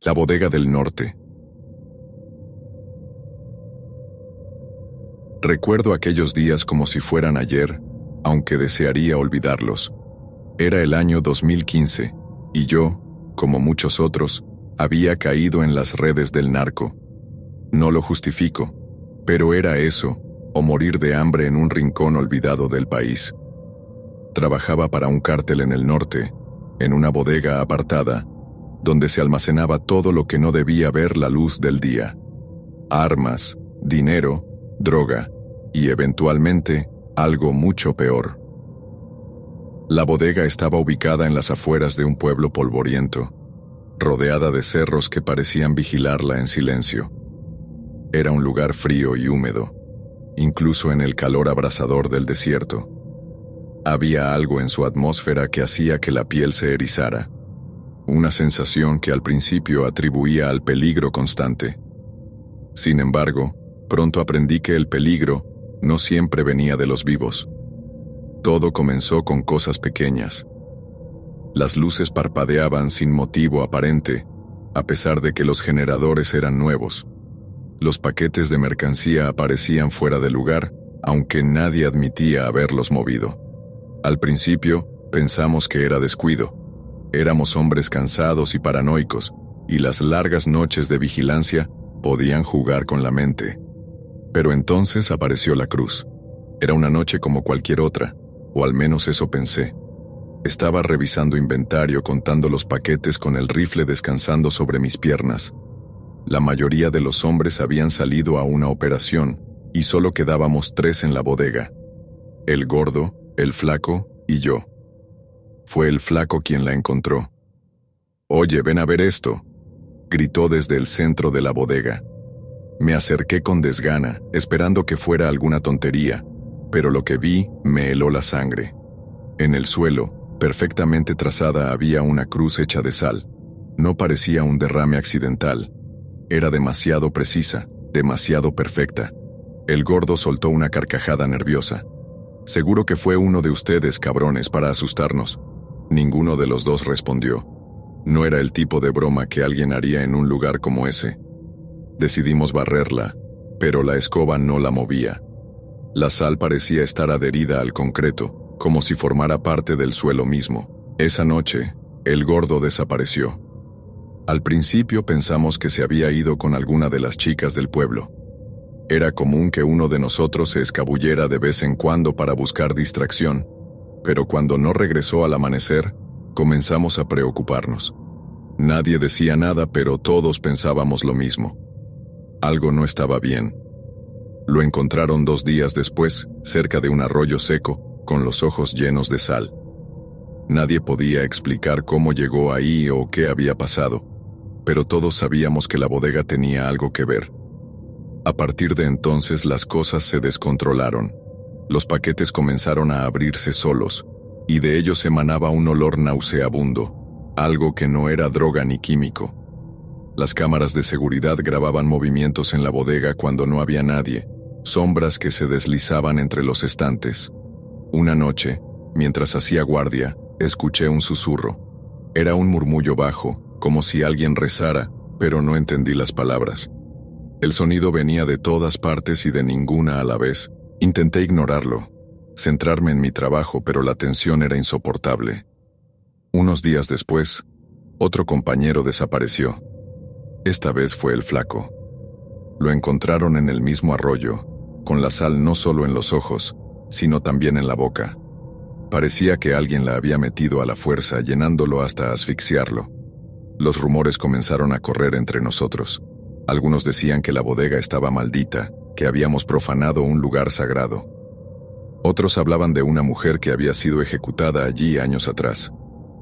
La bodega del norte. Recuerdo aquellos días como si fueran ayer, aunque desearía olvidarlos. Era el año 2015, y yo, como muchos otros, había caído en las redes del narco. No lo justifico, pero era eso, o morir de hambre en un rincón olvidado del país. Trabajaba para un cártel en el norte, en una bodega apartada, donde se almacenaba todo lo que no debía ver la luz del día. Armas, dinero, droga y eventualmente algo mucho peor. La bodega estaba ubicada en las afueras de un pueblo polvoriento, rodeada de cerros que parecían vigilarla en silencio. Era un lugar frío y húmedo, incluso en el calor abrasador del desierto. Había algo en su atmósfera que hacía que la piel se erizara, una sensación que al principio atribuía al peligro constante. Sin embargo, pronto aprendí que el peligro no siempre venía de los vivos. Todo comenzó con cosas pequeñas. Las luces parpadeaban sin motivo aparente, a pesar de que los generadores eran nuevos. Los paquetes de mercancía aparecían fuera de lugar, aunque nadie admitía haberlos movido. Al principio, pensamos que era descuido. Éramos hombres cansados y paranoicos, y las largas noches de vigilancia podían jugar con la mente. Pero entonces apareció la cruz. Era una noche como cualquier otra, o al menos eso pensé. Estaba revisando inventario contando los paquetes con el rifle descansando sobre mis piernas. La mayoría de los hombres habían salido a una operación, y solo quedábamos 3 en la bodega. El gordo, el flaco y yo. Fue el flaco quien la encontró. «Oye, ven a ver esto», gritó desde el centro de la bodega. Me acerqué con desgana, esperando que fuera alguna tontería, pero lo que vi me heló la sangre. En el suelo, perfectamente trazada, había una cruz hecha de sal. No parecía un derrame accidental. Era demasiado precisa, demasiado perfecta. El gordo soltó una carcajada nerviosa. «Seguro que fue uno de ustedes, cabrones, para asustarnos». Ninguno de los dos respondió. No era el tipo de broma que alguien haría en un lugar como ese. Decidimos barrerla, pero la escoba no la movía. La sal parecía estar adherida al concreto, como si formara parte del suelo mismo. Esa noche, el gordo desapareció. Al principio pensamos que se había ido con alguna de las chicas del pueblo. Era común que uno de nosotros se escabullera de vez en cuando para buscar distracción, pero cuando no regresó al amanecer, comenzamos a preocuparnos. Nadie decía nada, pero todos pensábamos lo mismo. Algo no estaba bien. Lo encontraron 2 días después, cerca de un arroyo seco, con los ojos llenos de sal. Nadie podía explicar cómo llegó ahí o qué había pasado, pero todos sabíamos que la bodega tenía algo que ver. A partir de entonces las cosas se descontrolaron. Los paquetes comenzaron a abrirse solos, y de ellos emanaba un olor nauseabundo, algo que no era droga ni químico. Las cámaras de seguridad grababan movimientos en la bodega cuando no había nadie, sombras que se deslizaban entre los estantes. Una noche, mientras hacía guardia, escuché un susurro. Era un murmullo bajo, como si alguien rezara, pero no entendí las palabras. El sonido venía de todas partes y de ninguna a la vez. Intenté ignorarlo, centrarme en mi trabajo, pero la tensión era insoportable. Unos días después, otro compañero desapareció. Esta vez fue el flaco. Lo encontraron en el mismo arroyo, con la sal no solo en los ojos, sino también en la boca. Parecía que alguien la había metido a la fuerza, llenándolo hasta asfixiarlo. Los rumores comenzaron a correr entre nosotros. Algunos decían que la bodega estaba maldita, que habíamos profanado un lugar sagrado. Otros hablaban de una mujer que había sido ejecutada allí años atrás,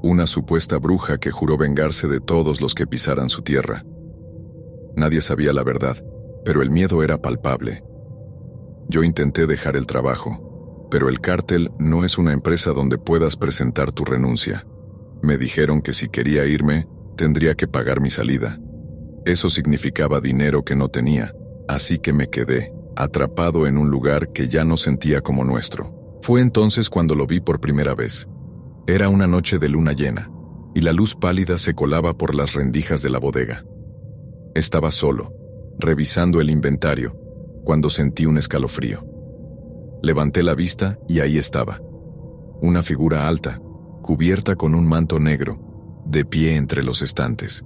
una supuesta bruja que juró vengarse de todos los que pisaran su tierra. Nadie sabía la verdad, pero el miedo era palpable. Yo intenté dejar el trabajo, pero el cártel no es una empresa donde puedas presentar tu renuncia. Me dijeron que si quería irme, tendría que pagar mi salida. Eso significaba dinero que no tenía, así que me quedé, atrapado en un lugar que ya no sentía como nuestro. Fue entonces cuando lo vi por primera vez. Era una noche de luna llena, y la luz pálida se colaba por las rendijas de la bodega. Estaba solo, revisando el inventario, cuando sentí un escalofrío. Levanté la vista y ahí estaba. Una figura alta, cubierta con un manto negro, de pie entre los estantes.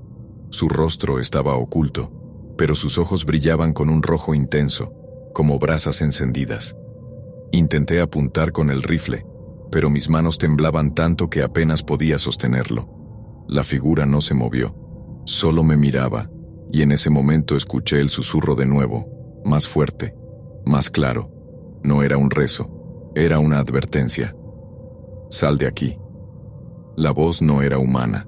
Su rostro estaba oculto, pero sus ojos brillaban con un rojo intenso, como brasas encendidas. Intenté apuntar con el rifle, pero mis manos temblaban tanto que apenas podía sostenerlo. La figura no se movió, solo me miraba, y en ese momento escuché el susurro de nuevo, más fuerte, más claro. No era un rezo, era una advertencia. «Sal de aquí». La voz no era humana,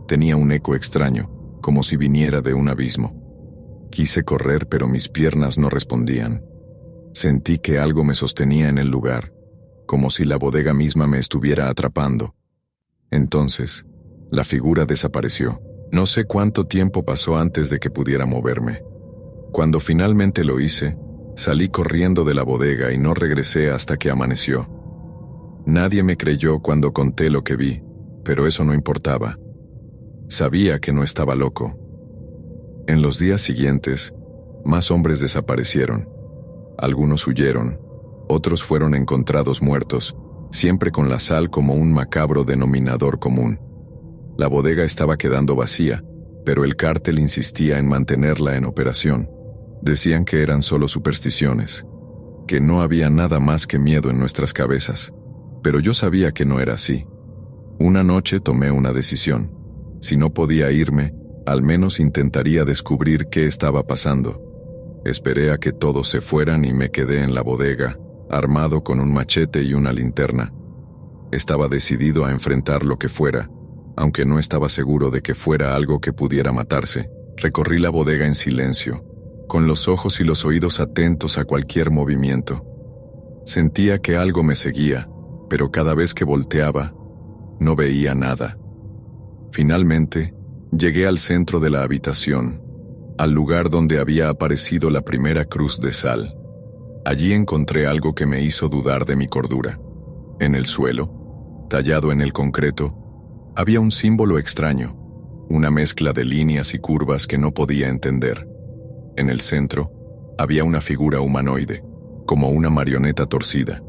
tenía un eco extraño, como si viniera de un abismo. Quise correr, pero mis piernas no respondían. Sentí que algo me sostenía en el lugar, como si la bodega misma me estuviera atrapando. Entonces, la figura desapareció. No sé cuánto tiempo pasó antes de que pudiera moverme. Cuando finalmente lo hice, salí corriendo de la bodega y no regresé hasta que amaneció. Nadie me creyó cuando conté lo que vi, pero eso no importaba. Sabía que no estaba loco. En los días siguientes, más hombres desaparecieron. Algunos huyeron, otros fueron encontrados muertos, siempre con la sal como un macabro denominador común. La bodega estaba quedando vacía, pero el cártel insistía en mantenerla en operación. Decían que eran solo supersticiones, que no había nada más que miedo en nuestras cabezas, pero yo sabía que no era así. Una noche tomé una decisión. Si no podía irme, al menos intentaría descubrir qué estaba pasando. Esperé a que todos se fueran y me quedé en la bodega, armado con un machete y una linterna. Estaba decidido a enfrentar lo que fuera, aunque no estaba seguro de que fuera algo que pudiera matarse. Recorrí la bodega en silencio, con los ojos y los oídos atentos a cualquier movimiento. Sentía que algo me seguía, pero cada vez que volteaba, no veía nada. Finalmente, llegué al centro de la habitación, al lugar donde había aparecido la primera cruz de sal. Allí encontré algo que me hizo dudar de mi cordura. En el suelo, tallado en el concreto, había un símbolo extraño, una mezcla de líneas y curvas que no podía entender. En el centro, había una figura humanoide, como una marioneta torcida.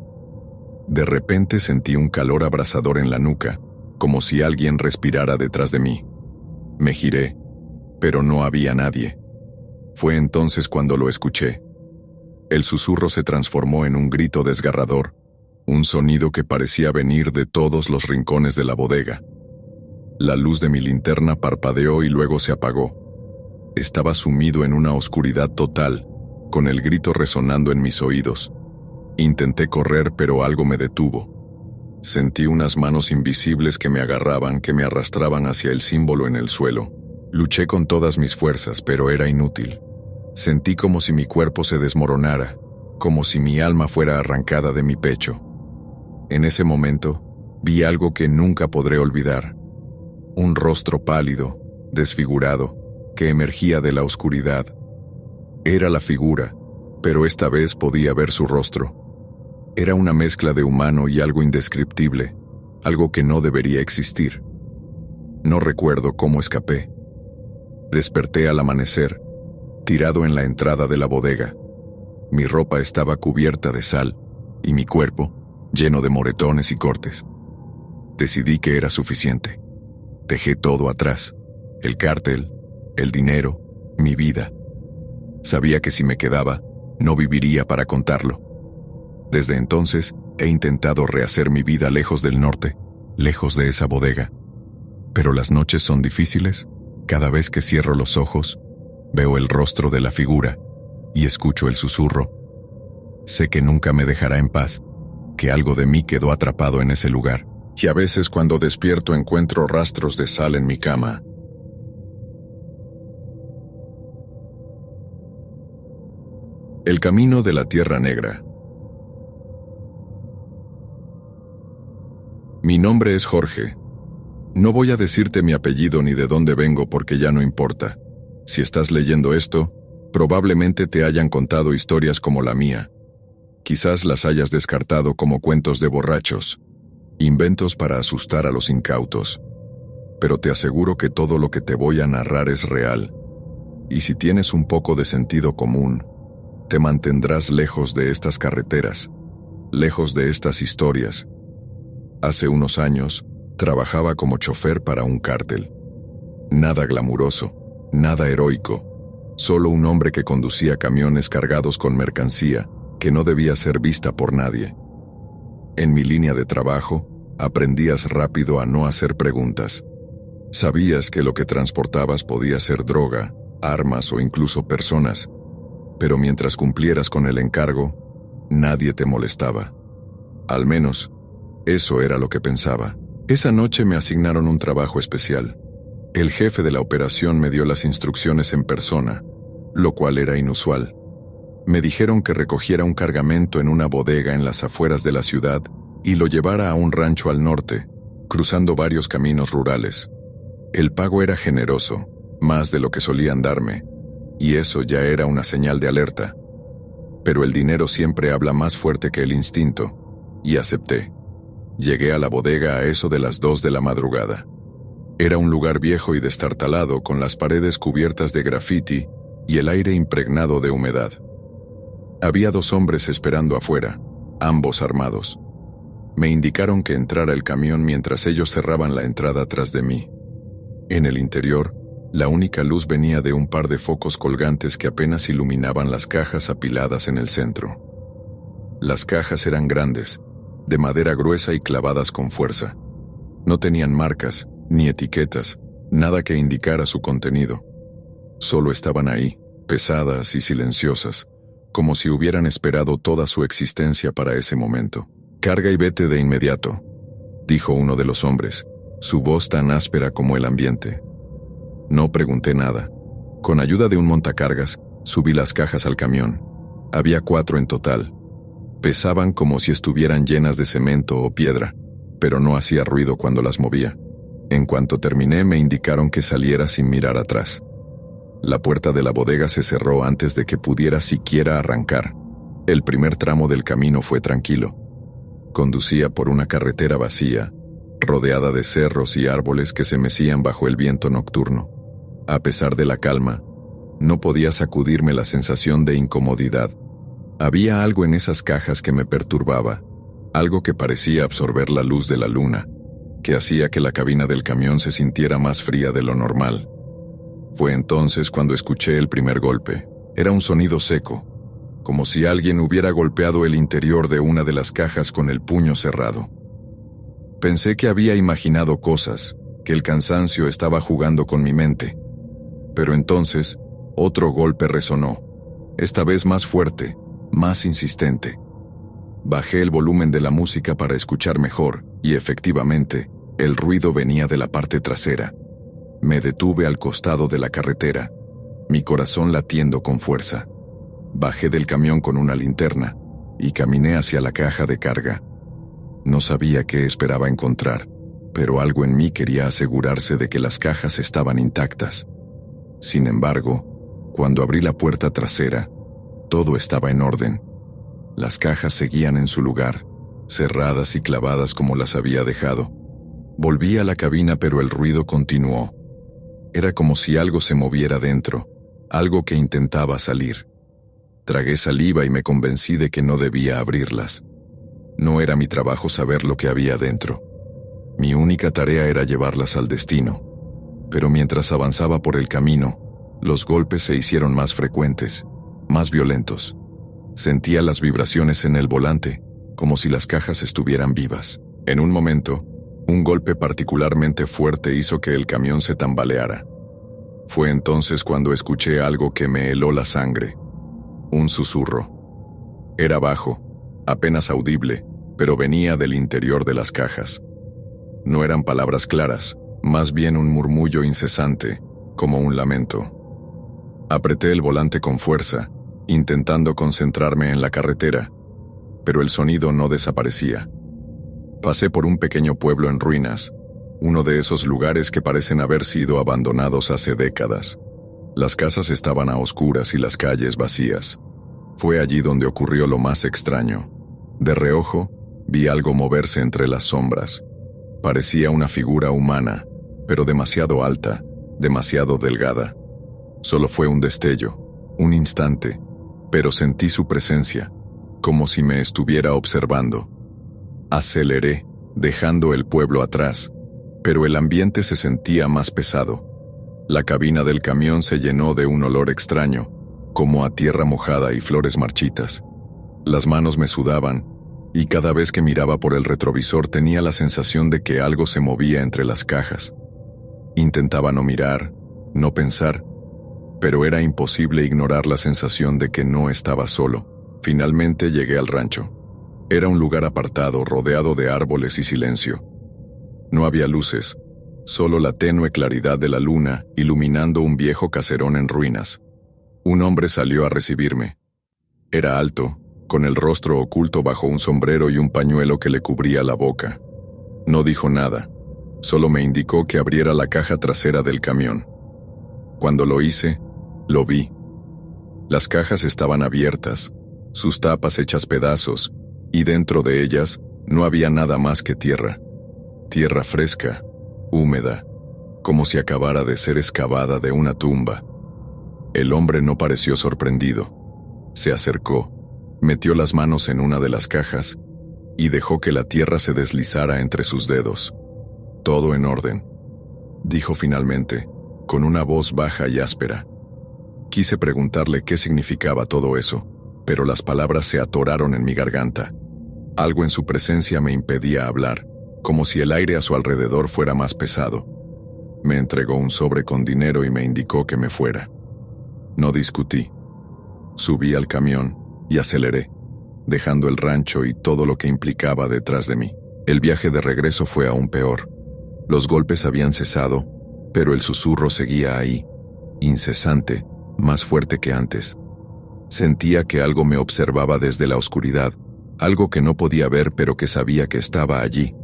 De repente sentí un calor abrasador en la nuca, como si alguien respirara detrás de mí. Me giré, pero no había nadie. Fue entonces cuando lo escuché. El susurro se transformó en un grito desgarrador, un sonido que parecía venir de todos los rincones de la bodega. La luz de mi linterna parpadeó y luego se apagó. Estaba sumido en una oscuridad total, con el grito resonando en mis oídos. Intenté correr, pero algo me detuvo. Sentí unas manos invisibles que me agarraban, que me arrastraban hacia el símbolo en el suelo. Luché con todas mis fuerzas, pero era inútil. Sentí como si mi cuerpo se desmoronara, como si mi alma fuera arrancada de mi pecho. En ese momento, vi algo que nunca podré olvidar. Un rostro pálido, desfigurado, que emergía de la oscuridad. Era la figura, pero esta vez podía ver su rostro. Era una mezcla de humano y algo indescriptible, algo que no debería existir. No recuerdo cómo escapé. Desperté al amanecer, tirado en la entrada de la bodega. Mi ropa estaba cubierta de sal, y mi cuerpo, lleno de moretones y cortes. Decidí que era suficiente. Dejé todo atrás, el cártel, el dinero, mi vida. Sabía que si me quedaba, no viviría para contarlo. Desde entonces, he intentado rehacer mi vida lejos del norte, lejos de esa bodega. Pero las noches son difíciles. Cada vez que cierro los ojos, veo el rostro de la figura y escucho el susurro. Sé que nunca me dejará en paz, que algo de mí quedó atrapado en ese lugar. Y a veces cuando despierto encuentro rastros de sal en mi cama. El camino de la Tierra Negra. Mi nombre es Jorge. No voy a decirte mi apellido ni de dónde vengo porque ya no importa. Si estás leyendo esto, probablemente te hayan contado historias como la mía. Quizás las hayas descartado como cuentos de borrachos, inventos para asustar a los incautos. Pero te aseguro que todo lo que te voy a narrar es real. Y si tienes un poco de sentido común, te mantendrás lejos de estas carreteras, lejos de estas historias. Hace unos años, trabajaba como chofer para un cártel. Nada glamuroso, nada heroico, solo un hombre que conducía camiones cargados con mercancía que no debía ser vista por nadie. En mi línea de trabajo, aprendías rápido a no hacer preguntas. Sabías que lo que transportabas podía ser droga, armas o incluso personas, pero mientras cumplieras con el encargo, nadie te molestaba. Al menos, eso era lo que pensaba. Esa noche me asignaron un trabajo especial. El jefe de la operación me dio las instrucciones en persona, lo cual era inusual. Me dijeron que recogiera un cargamento en una bodega en las afueras de la ciudad y lo llevara a un rancho al norte, cruzando varios caminos rurales. El pago era generoso, más de lo que solían darme, y eso ya era una señal de alerta. Pero el dinero siempre habla más fuerte que el instinto, y acepté. Llegué a la bodega a eso de las 2 de la madrugada. Era un lugar viejo y destartalado, con las paredes cubiertas de grafiti y el aire impregnado de humedad. Había 2 hombres esperando afuera, ambos armados. Me indicaron que entrara el camión mientras ellos cerraban la entrada tras de mí. En el interior, la única luz venía de un par de focos colgantes que apenas iluminaban las cajas apiladas en el centro. Las cajas eran grandes, de madera gruesa y clavadas con fuerza. No tenían marcas, ni etiquetas, nada que indicara su contenido. Solo estaban ahí, pesadas y silenciosas, como si hubieran esperado toda su existencia para ese momento. «Carga y vete de inmediato», dijo uno de los hombres, su voz tan áspera como el ambiente. No pregunté nada. Con ayuda de un montacargas, subí las cajas al camión. Había 4 en total. Pesaban como si estuvieran llenas de cemento o piedra, pero no hacía ruido cuando las movía. En cuanto terminé, me indicaron que saliera sin mirar atrás. La puerta de la bodega se cerró antes de que pudiera siquiera arrancar. El primer tramo del camino fue tranquilo. Conducía por una carretera vacía, rodeada de cerros y árboles que se mecían bajo el viento nocturno. A pesar de la calma, no podía sacudirme la sensación de incomodidad. Había algo en esas cajas que me perturbaba, algo que parecía absorber la luz de la luna, que hacía que la cabina del camión se sintiera más fría de lo normal. Fue entonces cuando escuché el primer golpe. Era un sonido seco, como si alguien hubiera golpeado el interior de una de las cajas con el puño cerrado. Pensé que había imaginado cosas, que el cansancio estaba jugando con mi mente. Pero entonces, otro golpe resonó, esta vez más fuerte, más insistente. Bajé el volumen de la música para escuchar mejor, y efectivamente, el ruido venía de la parte trasera. Me detuve al costado de la carretera, mi corazón latiendo con fuerza. Bajé del camión con una linterna y caminé hacia la caja de carga. No sabía qué esperaba encontrar, pero algo en mí quería asegurarse de que las cajas estaban intactas. Sin embargo, cuando abrí la puerta trasera, todo estaba en orden. Las cajas seguían en su lugar, cerradas y clavadas como las había dejado. Volví a la cabina, pero el ruido continuó. Era como si algo se moviera dentro, algo que intentaba salir. Tragué saliva y me convencí de que no debía abrirlas. No era mi trabajo saber lo que había dentro. Mi única tarea era llevarlas al destino. Pero mientras avanzaba por el camino, los golpes se hicieron más frecuentes, más violentos. Sentía las vibraciones en el volante, como si las cajas estuvieran vivas. En un momento, un golpe particularmente fuerte hizo que el camión se tambaleara. Fue entonces cuando escuché algo que me heló la sangre. Un susurro. Era bajo, apenas audible, pero venía del interior de las cajas. No eran palabras claras, más bien un murmullo incesante, como un lamento. Apreté el volante con fuerza, intentando concentrarme en la carretera, pero el sonido no desaparecía. Pasé por un pequeño pueblo en ruinas, uno de esos lugares que parecen haber sido abandonados hace décadas. Las casas estaban a oscuras y las calles vacías. Fue allí donde ocurrió lo más extraño. De reojo, vi algo moverse entre las sombras. Parecía una figura humana, pero demasiado alta, demasiado delgada. Solo fue un destello, un instante, pero sentí su presencia, como si me estuviera observando. Aceleré, dejando el pueblo atrás, pero el ambiente se sentía más pesado. La cabina del camión se llenó de un olor extraño, como a tierra mojada y flores marchitas. Las manos me sudaban, y cada vez que miraba por el retrovisor tenía la sensación de que algo se movía entre las cajas. Intentaba no mirar, no pensar, pero era imposible ignorar la sensación de que no estaba solo. Finalmente llegué al rancho. Era un lugar apartado, rodeado de árboles y silencio. No había luces, solo la tenue claridad de la luna iluminando un viejo caserón en ruinas. Un hombre salió a recibirme. Era alto, con el rostro oculto bajo un sombrero y un pañuelo que le cubría la boca. No dijo nada, solo me indicó que abriera la caja trasera del camión. Cuando lo hice, lo vi. Las cajas estaban abiertas, sus tapas hechas pedazos, y dentro de ellas no había nada más que tierra. Tierra fresca, húmeda, como si acabara de ser excavada de una tumba. El hombre no pareció sorprendido. Se acercó, metió las manos en una de las cajas y dejó que la tierra se deslizara entre sus dedos. «Todo en orden», dijo finalmente, con una voz baja y áspera. Quise preguntarle qué significaba todo eso, pero las palabras se atoraron en mi garganta. Algo en su presencia me impedía hablar, como si el aire a su alrededor fuera más pesado. Me entregó un sobre con dinero y me indicó que me fuera. No discutí. Subí al camión y aceleré, dejando el rancho y todo lo que implicaba detrás de mí. El viaje de regreso fue aún peor. Los golpes habían cesado, pero el susurro seguía ahí, incesante, más fuerte que antes. Sentía que algo me observaba desde la oscuridad, algo que no podía ver pero que sabía que estaba allí.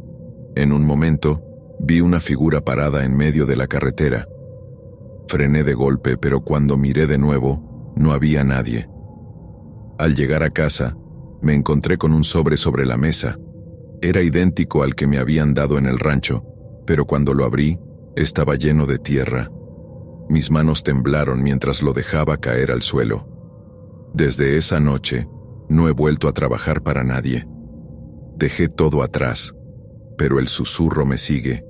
En un momento, vi una figura parada en medio de la carretera. Frené de golpe, pero cuando miré de nuevo, no había nadie. Al llegar a casa, me encontré con un sobre la mesa. Era idéntico al que me habían dado en el rancho, pero cuando lo abrí, estaba lleno de tierra. Mis manos temblaron mientras lo dejaba caer al suelo. Desde esa noche, no he vuelto a trabajar para nadie. Dejé todo atrás, pero el susurro me sigue.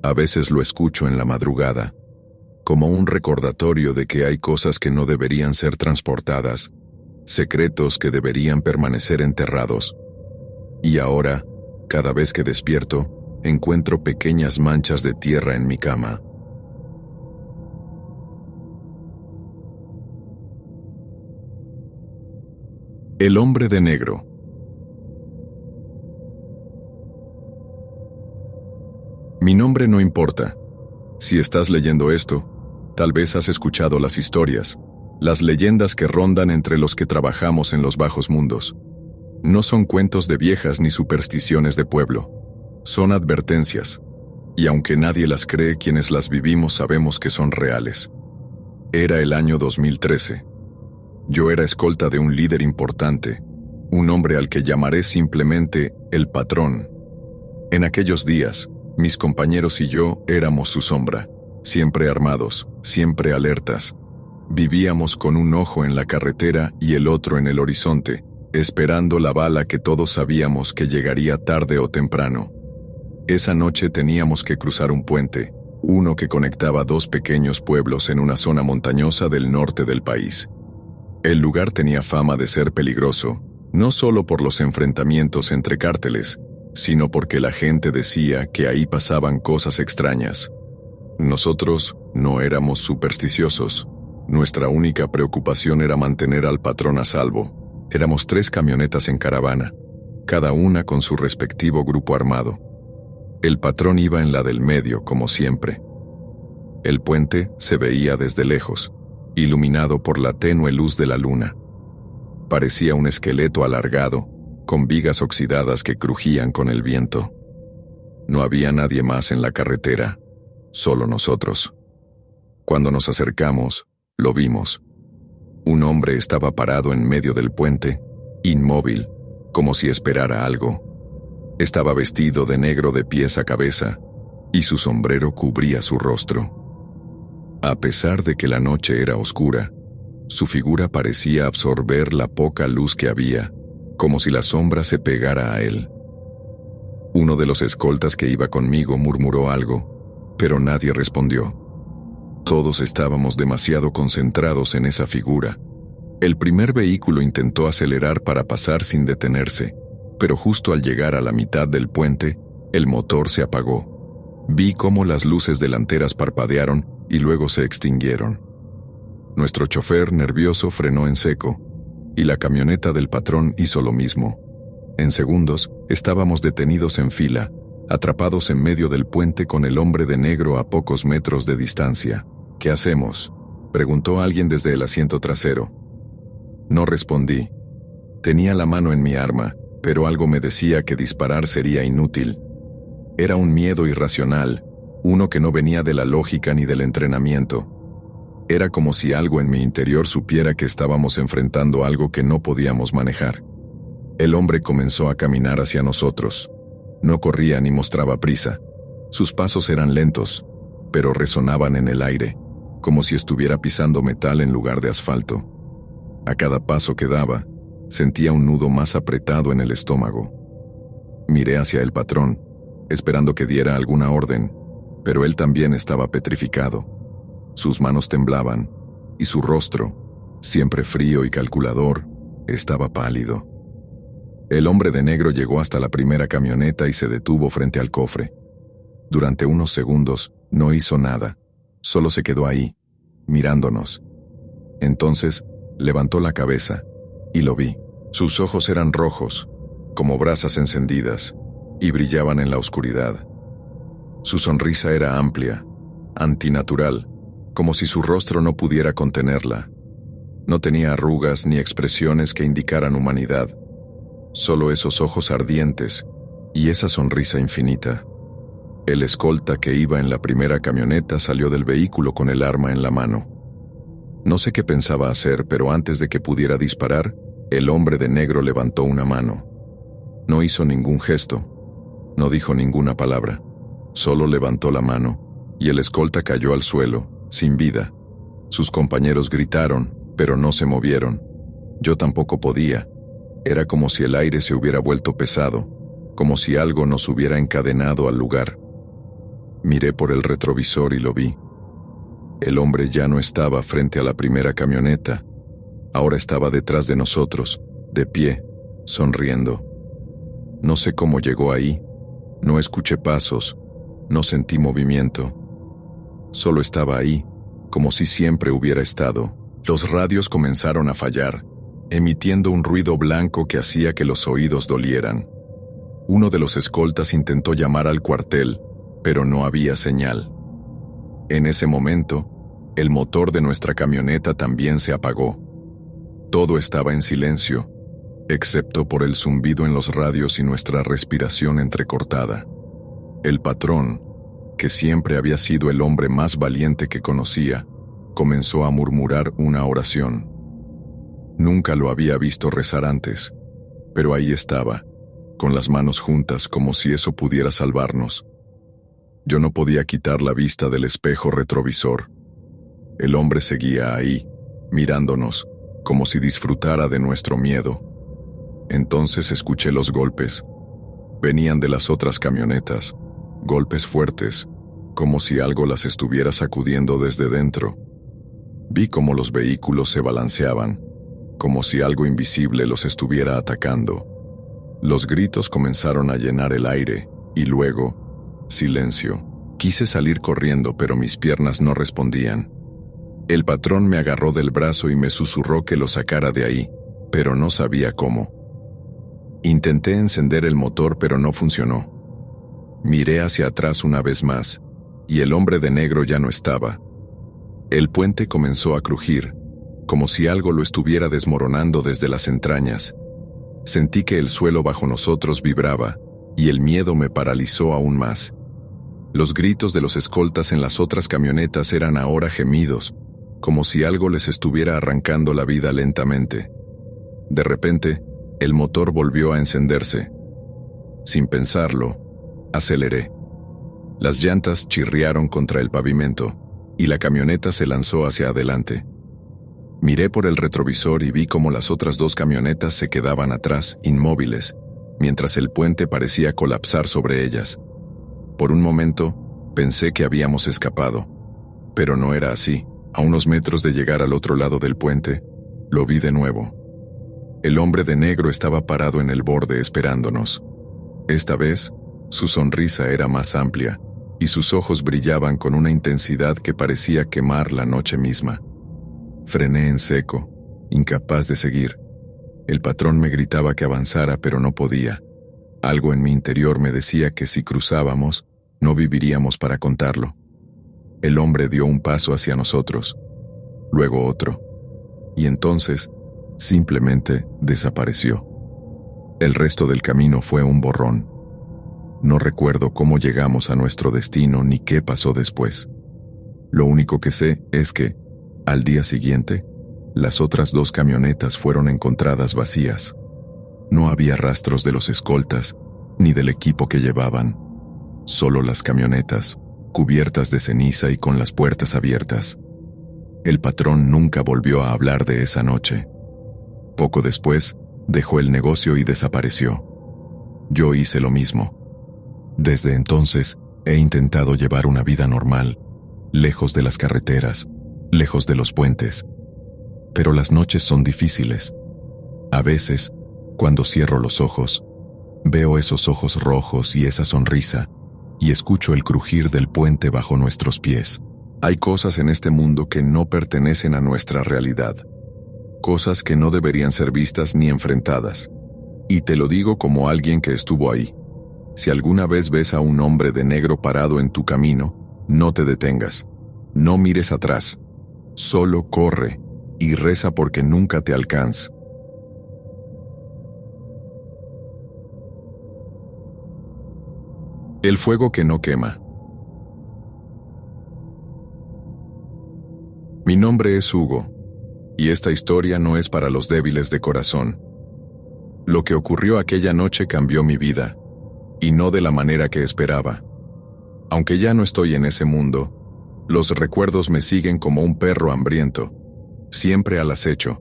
A veces lo escucho en la madrugada, como un recordatorio de que hay cosas que no deberían ser transportadas, secretos que deberían permanecer enterrados. Y ahora, cada vez que despierto, encuentro pequeñas manchas de tierra en mi cama. El hombre de negro. Mi nombre no importa. Si estás leyendo esto, tal vez has escuchado las historias, las leyendas que rondan entre los que trabajamos en los bajos mundos. No son cuentos de viejas ni supersticiones de pueblo. Son advertencias. Y aunque nadie las cree, quienes las vivimos sabemos que son reales. Era el año 2013. Yo era escolta de un líder importante, un hombre al que llamaré simplemente el patrón. En aquellos días, mis compañeros y yo éramos su sombra, siempre armados, siempre alertas. Vivíamos con un ojo en la carretera y el otro en el horizonte, esperando la bala que todos sabíamos que llegaría tarde o temprano. Esa noche teníamos que cruzar un puente, uno que conectaba dos pequeños pueblos en una zona montañosa del norte del país. El lugar tenía fama de ser peligroso, no solo por los enfrentamientos entre cárteles, sino porque la gente decía que ahí pasaban cosas extrañas. Nosotros no éramos supersticiosos. Nuestra única preocupación era mantener al patrón a salvo. Éramos 3 camionetas en caravana, cada una con su respectivo grupo armado. El patrón iba en la del medio, como siempre. El puente se veía desde lejos, iluminado por la tenue luz de la luna. Parecía un esqueleto alargado, con vigas oxidadas que crujían con el viento. No había nadie más en la carretera, solo nosotros. Cuando nos acercamos, lo vimos. Un hombre estaba parado en medio del puente, inmóvil, como si esperara algo. Estaba vestido de negro de pies a cabeza, y su sombrero cubría su rostro. A pesar de que la noche era oscura, su figura parecía absorber la poca luz que había, como si la sombra se pegara a él. Uno de los escoltas que iba conmigo murmuró algo, pero nadie respondió. Todos estábamos demasiado concentrados en esa figura. El primer vehículo intentó acelerar para pasar sin detenerse, pero justo al llegar a la mitad del puente, el motor se apagó. Vi cómo las luces delanteras parpadearon y luego se extinguieron. Nuestro chofer, nervioso, frenó en seco, y la camioneta del patrón hizo lo mismo. En segundos, estábamos detenidos en fila, atrapados en medio del puente con el hombre de negro a pocos metros de distancia. «¿Qué hacemos?», preguntó alguien desde el asiento trasero. No respondí. Tenía la mano en mi arma, pero algo me decía que disparar sería inútil. Era un miedo irracional, uno que no venía de la lógica ni del entrenamiento. Era como si algo en mi interior supiera que estábamos enfrentando algo que no podíamos manejar. El hombre comenzó a caminar hacia nosotros. No corría ni mostraba prisa. Sus pasos eran lentos, pero resonaban en el aire, como si estuviera pisando metal en lugar de asfalto. A cada paso que daba, sentía un nudo más apretado en el estómago. Miré hacia el patrón, esperando que diera alguna orden, pero él también estaba petrificado. Sus manos temblaban, y su rostro, siempre frío y calculador, estaba pálido. El hombre de negro llegó hasta la primera camioneta y se detuvo frente al cofre. Durante unos segundos no hizo nada, solo se quedó ahí, mirándonos. Entonces levantó la cabeza, y lo vi. Sus ojos eran rojos, como brasas encendidas, y brillaban en la oscuridad. Su sonrisa era amplia, antinatural, como si su rostro no pudiera contenerla. No tenía arrugas ni expresiones que indicaran humanidad, solo esos ojos ardientes y esa sonrisa infinita. El escolta que iba en la primera camioneta salió del vehículo con el arma en la mano. No sé qué pensaba hacer, pero antes de que pudiera disparar, el hombre de negro levantó una mano. No hizo ningún gesto, no dijo ninguna palabra, solo levantó la mano, y el escolta cayó al suelo, sin vida. Sus compañeros gritaron, pero no se movieron. Yo tampoco podía. Era como si el aire se hubiera vuelto pesado, como si algo nos hubiera encadenado al lugar. Miré por el retrovisor y lo vi. El hombre ya no estaba frente a la primera camioneta. Ahora estaba detrás de nosotros, de pie, sonriendo. No sé cómo llegó ahí. No escuché pasos. No sentí movimiento. Solo estaba ahí, como si siempre hubiera estado. Los radios comenzaron a fallar, emitiendo un ruido blanco que hacía que los oídos dolieran. Uno de los escoltas intentó llamar al cuartel, pero no había señal. En ese momento, el motor de nuestra camioneta también se apagó. Todo estaba en silencio, excepto por el zumbido en los radios y nuestra respiración entrecortada. El patrón, que siempre había sido el hombre más valiente que conocía, comenzó a murmurar una oración. Nunca lo había visto rezar antes, pero ahí estaba, con las manos juntas como si eso pudiera salvarnos. Yo no podía quitar la vista del espejo retrovisor. El hombre seguía ahí, mirándonos, como si disfrutara de nuestro miedo. Entonces escuché los golpes. Venían de las otras camionetas, golpes fuertes, como si algo las estuviera sacudiendo desde dentro. Vi cómo los vehículos se balanceaban, como si algo invisible los estuviera atacando. Los gritos comenzaron a llenar el aire, y luego, silencio. Quise salir corriendo, pero mis piernas no respondían. El patrón me agarró del brazo y me susurró que lo sacara de ahí, pero no sabía cómo. Intenté encender el motor, pero no funcionó. Miré hacia atrás una vez más, y el hombre de negro ya no estaba. El puente comenzó a crujir, como si algo lo estuviera desmoronando desde las entrañas. Sentí que el suelo bajo nosotros vibraba, y el miedo me paralizó aún más. Los gritos de los escoltas en las otras camionetas eran ahora gemidos, como si algo les estuviera arrancando la vida lentamente. De repente, el motor volvió a encenderse. Sin pensarlo, aceleré. Las llantas chirriaron contra el pavimento. y la camioneta se lanzó hacia adelante. Miré por el retrovisor y vi cómo las otras dos camionetas se quedaban atrás, inmóviles, mientras el puente parecía colapsar sobre ellas. Por un momento, pensé que habíamos escapado, pero no era así. A unos metros de llegar al otro lado del puente, lo vi de nuevo. El hombre de negro estaba parado en el borde esperándonos. Esta vez, su sonrisa era más amplia, y sus ojos brillaban con una intensidad que parecía quemar la noche misma. Frené en seco, incapaz de seguir. El patrón me gritaba que avanzara, pero no podía. Algo en mi interior me decía que si cruzábamos, no viviríamos para contarlo. El hombre dio un paso hacia nosotros, luego otro, y entonces simplemente desapareció. El resto del camino fue un borrón. No recuerdo cómo llegamos a nuestro destino ni qué pasó después. Lo único que sé es que, al día siguiente, las otras dos camionetas fueron encontradas vacías. No había rastros de los escoltas ni del equipo que llevaban. Solo las camionetas, cubiertas de ceniza y con las puertas abiertas. El patrón nunca volvió a hablar de esa noche. Poco después, dejó el negocio y desapareció. Yo hice lo mismo. Desde entonces, he intentado llevar una vida normal, lejos de las carreteras, lejos de los puentes. Pero las noches son difíciles. A veces, cuando cierro los ojos, veo esos ojos rojos y esa sonrisa, y escucho el crujir del puente bajo nuestros pies. Hay cosas en este mundo que no pertenecen a nuestra realidad. Cosas que no deberían ser vistas ni enfrentadas. Y te lo digo como alguien que estuvo ahí. Si alguna vez ves a un hombre de negro parado en tu camino, no te detengas. No mires atrás. Solo corre y reza porque nunca te alcance. El fuego que no quema. Mi nombre es Hugo, y esta historia no es para los débiles de corazón. Lo que ocurrió aquella noche cambió mi vida, y no de la manera que esperaba. Aunque ya no estoy en ese mundo, los recuerdos me siguen como un perro hambriento, siempre al acecho,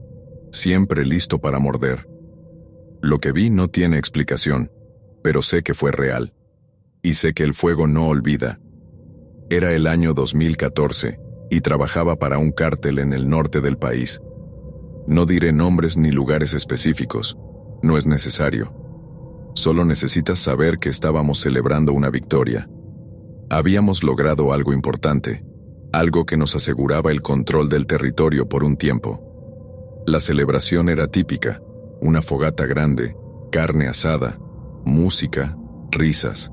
siempre listo para morder. Lo que vi no tiene explicación, pero sé que fue real. Y sé que el fuego no olvida. Era el año 2014 y trabajaba para un cártel en el norte del país. No diré nombres ni lugares específicos, no es necesario. Solo necesitas saber que estábamos celebrando una victoria. Habíamos logrado algo importante, algo que nos aseguraba el control del territorio por un tiempo. La celebración era típica, una fogata grande, carne asada, música, risas.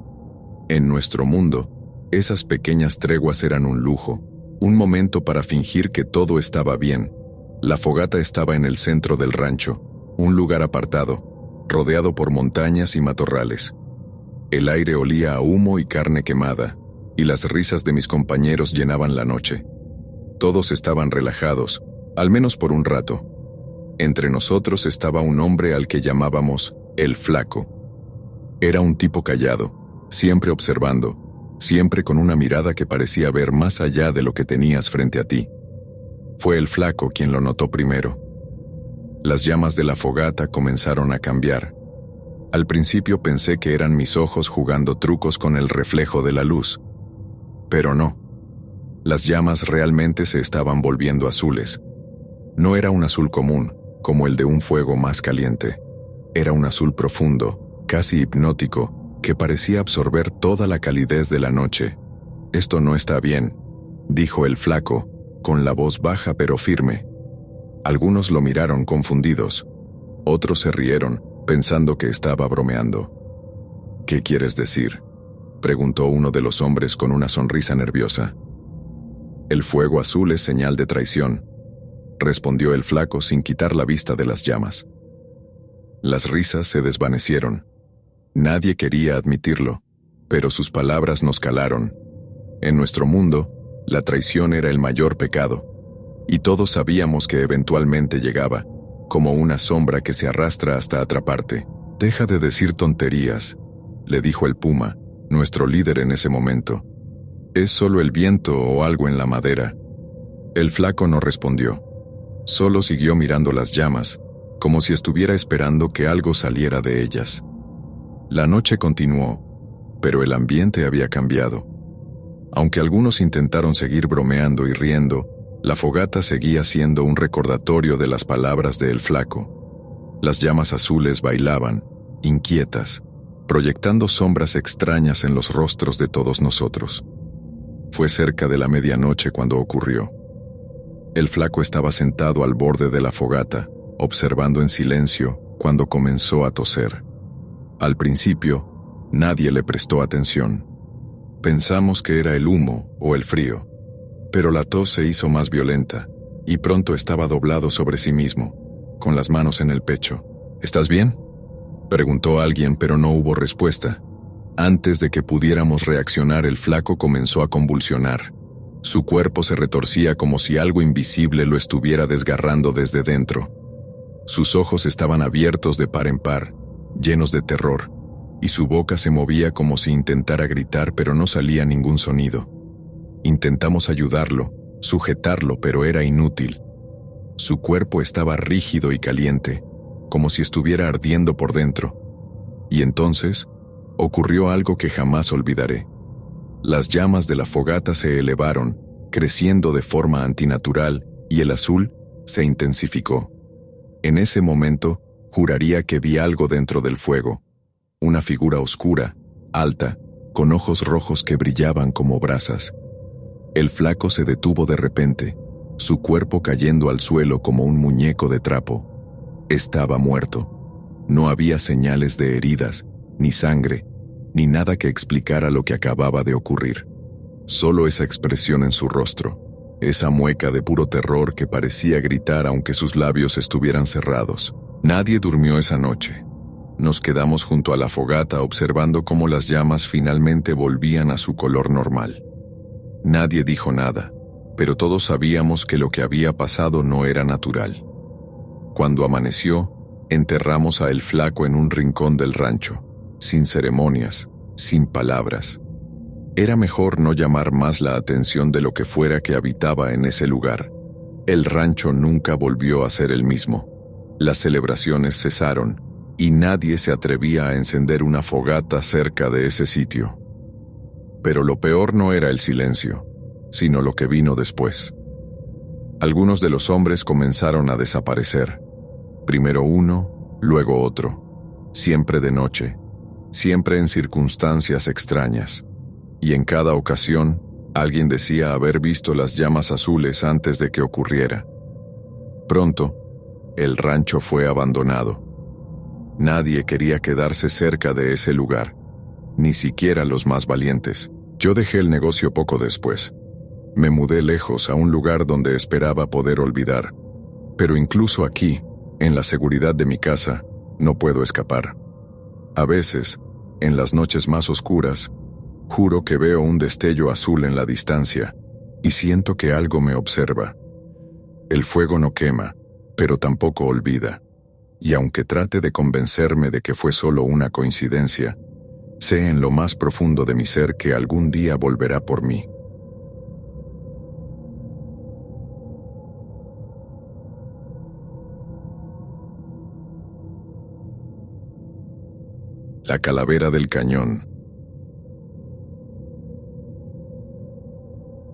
En nuestro mundo, esas pequeñas treguas eran un lujo, un momento para fingir que todo estaba bien. La fogata estaba en el centro del rancho, un lugar apartado, rodeado por montañas y matorrales. El aire olía a humo y carne quemada, y las risas de mis compañeros llenaban la noche. Todos estaban relajados, al menos por un rato. Entre nosotros estaba un hombre al que llamábamos el Flaco. Era un tipo callado, siempre observando, siempre con una mirada que parecía ver más allá de lo que tenías frente a ti. Fue el Flaco quien lo notó primero. Las llamas de la fogata comenzaron a cambiar. Al principio pensé que eran mis ojos jugando trucos con el reflejo de la luz. Pero no. Las llamas realmente se estaban volviendo azules. No era un azul común, como el de un fuego más caliente. Era un azul profundo, casi hipnótico, que parecía absorber toda la calidez de la noche. «Esto no está bien», dijo el Flaco, con la voz baja pero firme. Algunos lo miraron confundidos. Otros se rieron, pensando que estaba bromeando. «¿Qué quieres decir?», preguntó uno de los hombres con una sonrisa nerviosa. «El fuego azul es señal de traición», respondió el Flaco sin quitar la vista de las llamas. Las risas se desvanecieron. Nadie quería admitirlo, pero sus palabras nos calaron. En nuestro mundo, la traición era el mayor pecado, y todos sabíamos que eventualmente llegaba, como una sombra que se arrastra hasta atraparte. «Deja de decir tonterías», le dijo el Puma, nuestro líder en ese momento. «Es solo el viento o algo en la madera». El flaco no respondió. Solo siguió mirando las llamas, como si estuviera esperando que algo saliera de ellas. La noche continuó, pero el ambiente había cambiado. Aunque algunos intentaron seguir bromeando y riendo, la fogata seguía siendo un recordatorio de las palabras de el flaco. Las llamas azules bailaban, inquietas, proyectando sombras extrañas en los rostros de todos nosotros. Fue cerca de la medianoche cuando ocurrió. El flaco estaba sentado al borde de la fogata, observando en silencio cuando comenzó a toser. Al principio, nadie le prestó atención. Pensamos que era el humo o el frío, pero la tos se hizo más violenta, y pronto estaba doblado sobre sí mismo, con las manos en el pecho. «¿Estás bien?», preguntó alguien, pero no hubo respuesta. Antes de que pudiéramos reaccionar, el flaco comenzó a convulsionar. Su cuerpo se retorcía como si algo invisible lo estuviera desgarrando desde dentro. Sus ojos estaban abiertos de par en par, llenos de terror, y su boca se movía como si intentara gritar, pero no salía ningún sonido. Intentamos ayudarlo, sujetarlo, pero era inútil. Su cuerpo estaba rígido y caliente, como si estuviera ardiendo por dentro. Y entonces, ocurrió algo que jamás olvidaré. Las llamas de la fogata se elevaron, creciendo de forma antinatural, y el azul se intensificó. En ese momento, juraría que vi algo dentro del fuego. Una figura oscura, alta, con ojos rojos que brillaban como brasas. El flaco se detuvo de repente, su cuerpo cayendo al suelo como un muñeco de trapo. Estaba muerto. No había señales de heridas, ni sangre, ni nada que explicara lo que acababa de ocurrir. Solo esa expresión en su rostro, esa mueca de puro terror que parecía gritar aunque sus labios estuvieran cerrados. Nadie durmió esa noche. Nos quedamos junto a la fogata observando cómo las llamas finalmente volvían a su color normal. Nadie dijo nada, pero todos sabíamos que lo que había pasado no era natural. Cuando amaneció, enterramos a el flaco en un rincón del rancho, sin ceremonias, sin palabras. Era mejor no llamar más la atención de lo que fuera que habitaba en ese lugar. El rancho nunca volvió a ser el mismo. Las celebraciones cesaron, y nadie se atrevía a encender una fogata cerca de ese sitio. Pero lo peor no era el silencio, sino lo que vino después. Algunos de los hombres comenzaron a desaparecer. Primero uno, luego otro. Siempre de noche. Siempre en circunstancias extrañas. Y en cada ocasión, alguien decía haber visto las llamas azules antes de que ocurriera. Pronto, el rancho fue abandonado. Nadie quería quedarse cerca de ese lugar, ni siquiera los más valientes. Yo dejé el negocio poco después. Me mudé lejos a un lugar donde esperaba poder olvidar. Pero incluso aquí, en la seguridad de mi casa, no puedo escapar. A veces, en las noches más oscuras, juro que veo un destello azul en la distancia y siento que algo me observa. El fuego no quema, pero tampoco olvida. Y aunque trate de convencerme de que fue solo una coincidencia, sé en lo más profundo de mi ser que algún día volverá por mí. La calavera del cañón.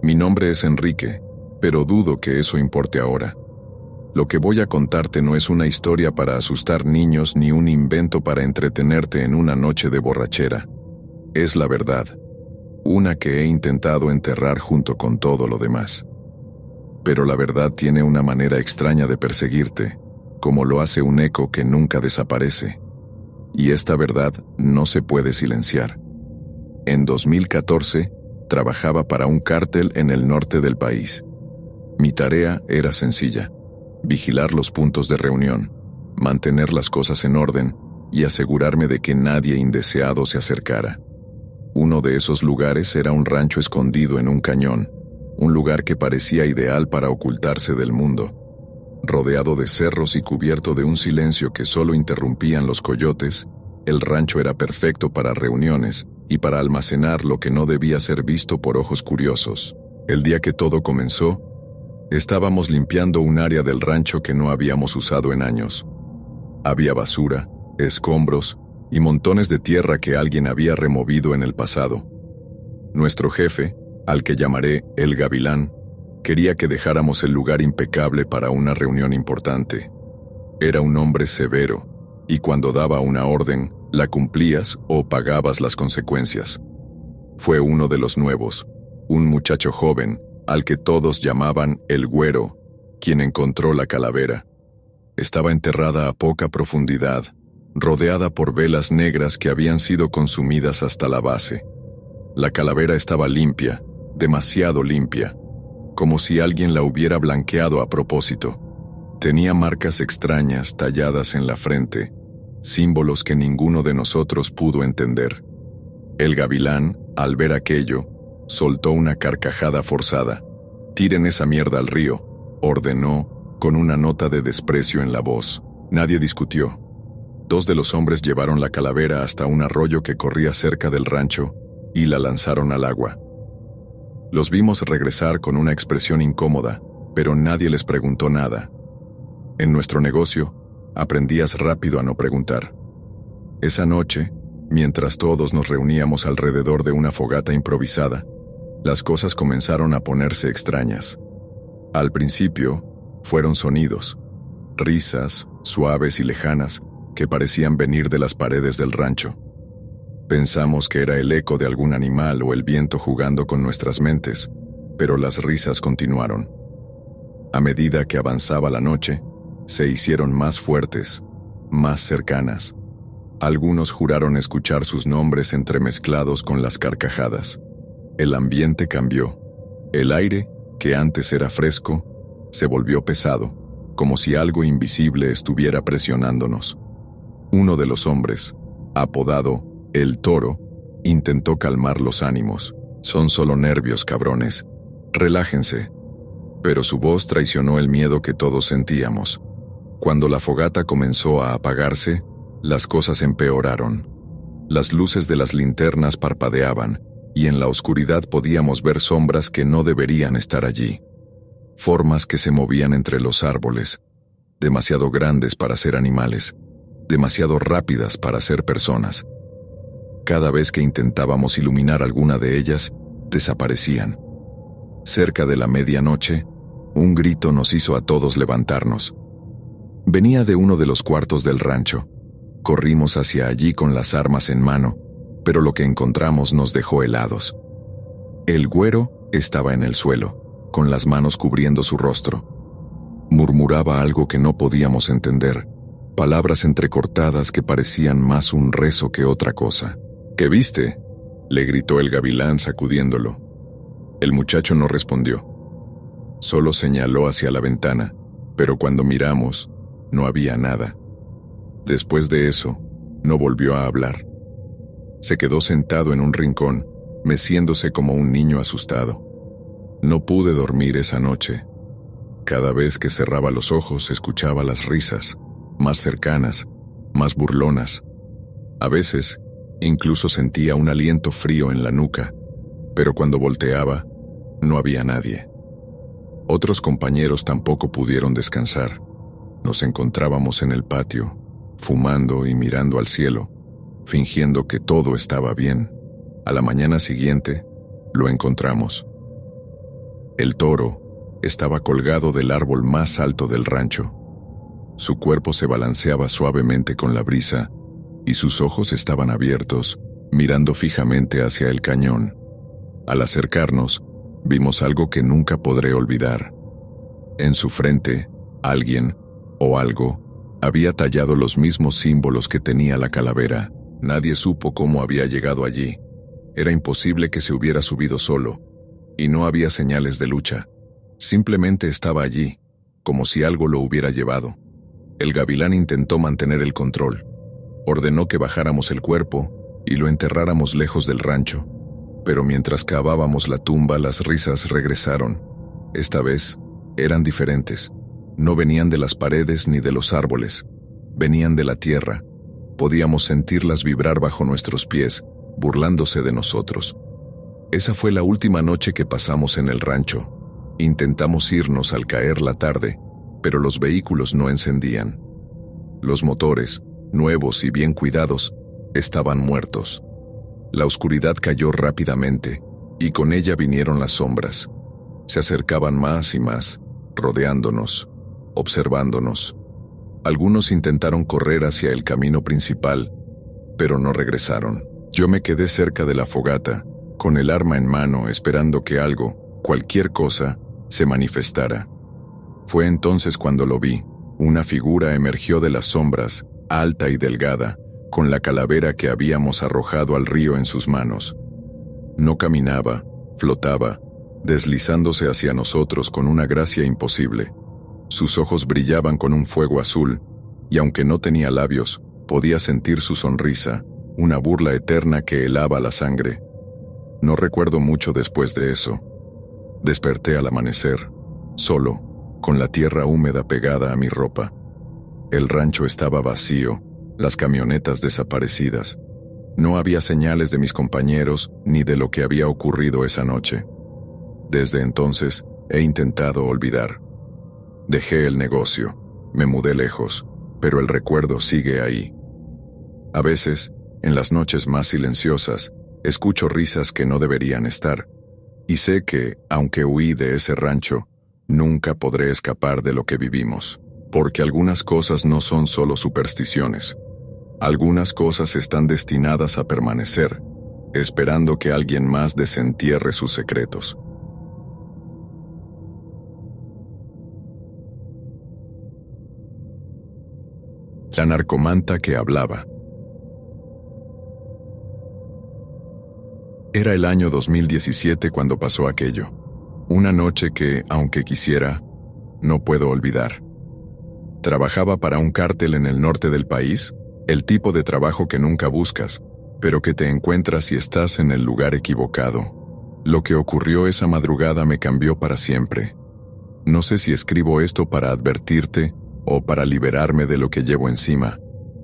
Mi nombre es Enrique, pero dudo que eso importe ahora. Lo que voy a contarte no es una historia para asustar niños ni un invento para entretenerte en una noche de borrachera. Es la verdad, una que he intentado enterrar junto con todo lo demás. Pero la verdad tiene una manera extraña de perseguirte, como lo hace un eco que nunca desaparece. Y esta verdad no se puede silenciar. En 2014, trabajaba para un cártel en el norte del país. Mi tarea era sencilla: vigilar los puntos de reunión, mantener las cosas en orden y asegurarme de que nadie indeseado se acercara. Uno de esos lugares era un rancho escondido en un cañón, un lugar que parecía ideal para ocultarse del mundo. Rodeado de cerros y cubierto de un silencio que solo interrumpían los coyotes, El rancho era perfecto para reuniones y para almacenar lo que no debía ser visto por ojos curiosos. El día que todo comenzó, estábamos limpiando un área del rancho que no habíamos usado en años. Había basura, escombros y montones de tierra que alguien había removido en el pasado. Nuestro jefe, al que llamaré el Gavilán, quería que dejáramos el lugar impecable para una reunión importante. Era un hombre severo, y cuando daba una orden, la cumplías o pagabas las consecuencias. Fue uno de los nuevos, un muchacho joven, al que todos llamaban el Güero, quien encontró la calavera. Estaba enterrada a poca profundidad, rodeada por velas negras que habían sido consumidas hasta la base. La calavera estaba limpia, demasiado limpia, como si alguien la hubiera blanqueado a propósito. Tenía marcas extrañas talladas en la frente, símbolos que ninguno de nosotros pudo entender. El Gavilán, al ver aquello, soltó una carcajada forzada. «Tiren esa mierda al río», ordenó, con una nota de desprecio en la voz. Nadie discutió. 2 de los hombres llevaron la calavera hasta un arroyo que corría cerca del rancho y la lanzaron al agua. Los vimos regresar con una expresión incómoda, pero nadie les preguntó nada. En nuestro negocio, aprendías rápido a no preguntar. Esa noche, mientras todos nos reuníamos alrededor de una fogata improvisada, las cosas comenzaron a ponerse extrañas. Al principio, fueron sonidos, risas suaves y lejanas que parecían venir de las paredes del rancho. Pensamos que era el eco de algún animal o el viento jugando con nuestras mentes, pero las risas continuaron. A medida que avanzaba la noche, se hicieron más fuertes, más cercanas. Algunos juraron escuchar sus nombres entremezclados con las carcajadas. El ambiente cambió. El aire, que antes era fresco, se volvió pesado, como si algo invisible estuviera presionándonos. Uno de los hombres, apodado el Toro, intentó calmar los ánimos. «Son solo nervios, cabrones. Relájense». Pero su voz traicionó el miedo que todos sentíamos. Cuando la fogata comenzó a apagarse, las cosas empeoraron. Las luces de las linternas parpadeaban, y en la oscuridad podíamos ver sombras que no deberían estar allí. Formas que se movían entre los árboles, demasiado grandes para ser animales, demasiado rápidas para ser personas. Cada vez que intentábamos iluminar alguna de ellas, desaparecían. Cerca de la medianoche, un grito nos hizo a todos levantarnos. Venía de uno de los cuartos del rancho. Corrimos hacia allí con las armas en mano, pero lo que encontramos nos dejó helados. El Güero estaba en el suelo, con las manos cubriendo su rostro. Murmuraba algo que no podíamos entender, palabras entrecortadas que parecían más un rezo que otra cosa. «¿Qué viste?», le gritó el Gavilán sacudiéndolo. El muchacho no respondió. Solo señaló hacia la ventana, pero cuando miramos, no había nada. Después de eso, no volvió a hablar. Se quedó sentado en un rincón, meciéndose como un niño asustado. No pude dormir esa noche. Cada vez que cerraba los ojos escuchaba las risas, más cercanas, más burlonas. A veces, incluso sentía un aliento frío en la nuca, pero cuando volteaba, no había nadie. Otros compañeros tampoco pudieron descansar. Nos encontrábamos en el patio, fumando y mirando al cielo, fingiendo que todo estaba bien. A la mañana siguiente, lo encontramos. El Toro estaba colgado del árbol más alto del rancho. Su cuerpo se balanceaba suavemente con la brisa, y sus ojos estaban abiertos, mirando fijamente hacia el cañón. Al acercarnos, vimos algo que nunca podré olvidar. En su frente, alguien, o algo, había tallado los mismos símbolos que tenía la calavera. Nadie supo cómo había llegado allí. Era imposible que se hubiera subido solo, y no había señales de lucha. Simplemente estaba allí, como si algo lo hubiera llevado. El Gavilán intentó mantener el control. Ordenó que bajáramos el cuerpo y lo enterráramos lejos del rancho. Pero mientras cavábamos la tumba, las risas regresaron. Esta vez, eran diferentes. No venían de las paredes ni de los árboles. Venían de la tierra. Podíamos sentirlas vibrar bajo nuestros pies, burlándose de nosotros. Esa fue la última noche que pasamos en el rancho. Intentamos irnos al caer la tarde, pero los vehículos no encendían. Los motores, nuevos y bien cuidados, estaban muertos. La oscuridad cayó rápidamente, y con ella vinieron las sombras. Se acercaban más y más, rodeándonos, observándonos. Algunos intentaron correr hacia el camino principal, pero no regresaron. Yo me quedé cerca de la fogata, con el arma en mano, esperando que algo, cualquier cosa, se manifestara. Fue entonces cuando lo vi. Una figura emergió de las sombras, alta y delgada, con la calavera que habíamos arrojado al río en sus manos. No caminaba, flotaba, deslizándose hacia nosotros con una gracia imposible. Sus ojos brillaban con un fuego azul, y aunque no tenía labios, podía sentir su sonrisa, una burla eterna que helaba la sangre. No recuerdo mucho después de eso. Desperté al amanecer, solo, con la tierra húmeda pegada a mi ropa. El rancho estaba vacío, las camionetas desaparecidas. No había señales de mis compañeros ni de lo que había ocurrido esa noche. Desde entonces, he intentado olvidar. Dejé el negocio, me mudé lejos, pero el recuerdo sigue ahí. A veces, en las noches más silenciosas, escucho risas que no deberían estar, y sé que, aunque huí de ese rancho, nunca podré escapar de lo que vivimos, porque algunas cosas no son solo supersticiones. Algunas cosas están destinadas a permanecer, esperando que alguien más desentierre sus secretos. La narcomanta que hablaba. Era el año 2017 cuando pasó aquello. Una noche que, aunque quisiera, no puedo olvidar. Trabajaba para un cártel en el norte del país, el tipo de trabajo que nunca buscas, pero que te encuentras si estás en el lugar equivocado. Lo que ocurrió esa madrugada me cambió para siempre. No sé si escribo esto para advertirte o para liberarme de lo que llevo encima,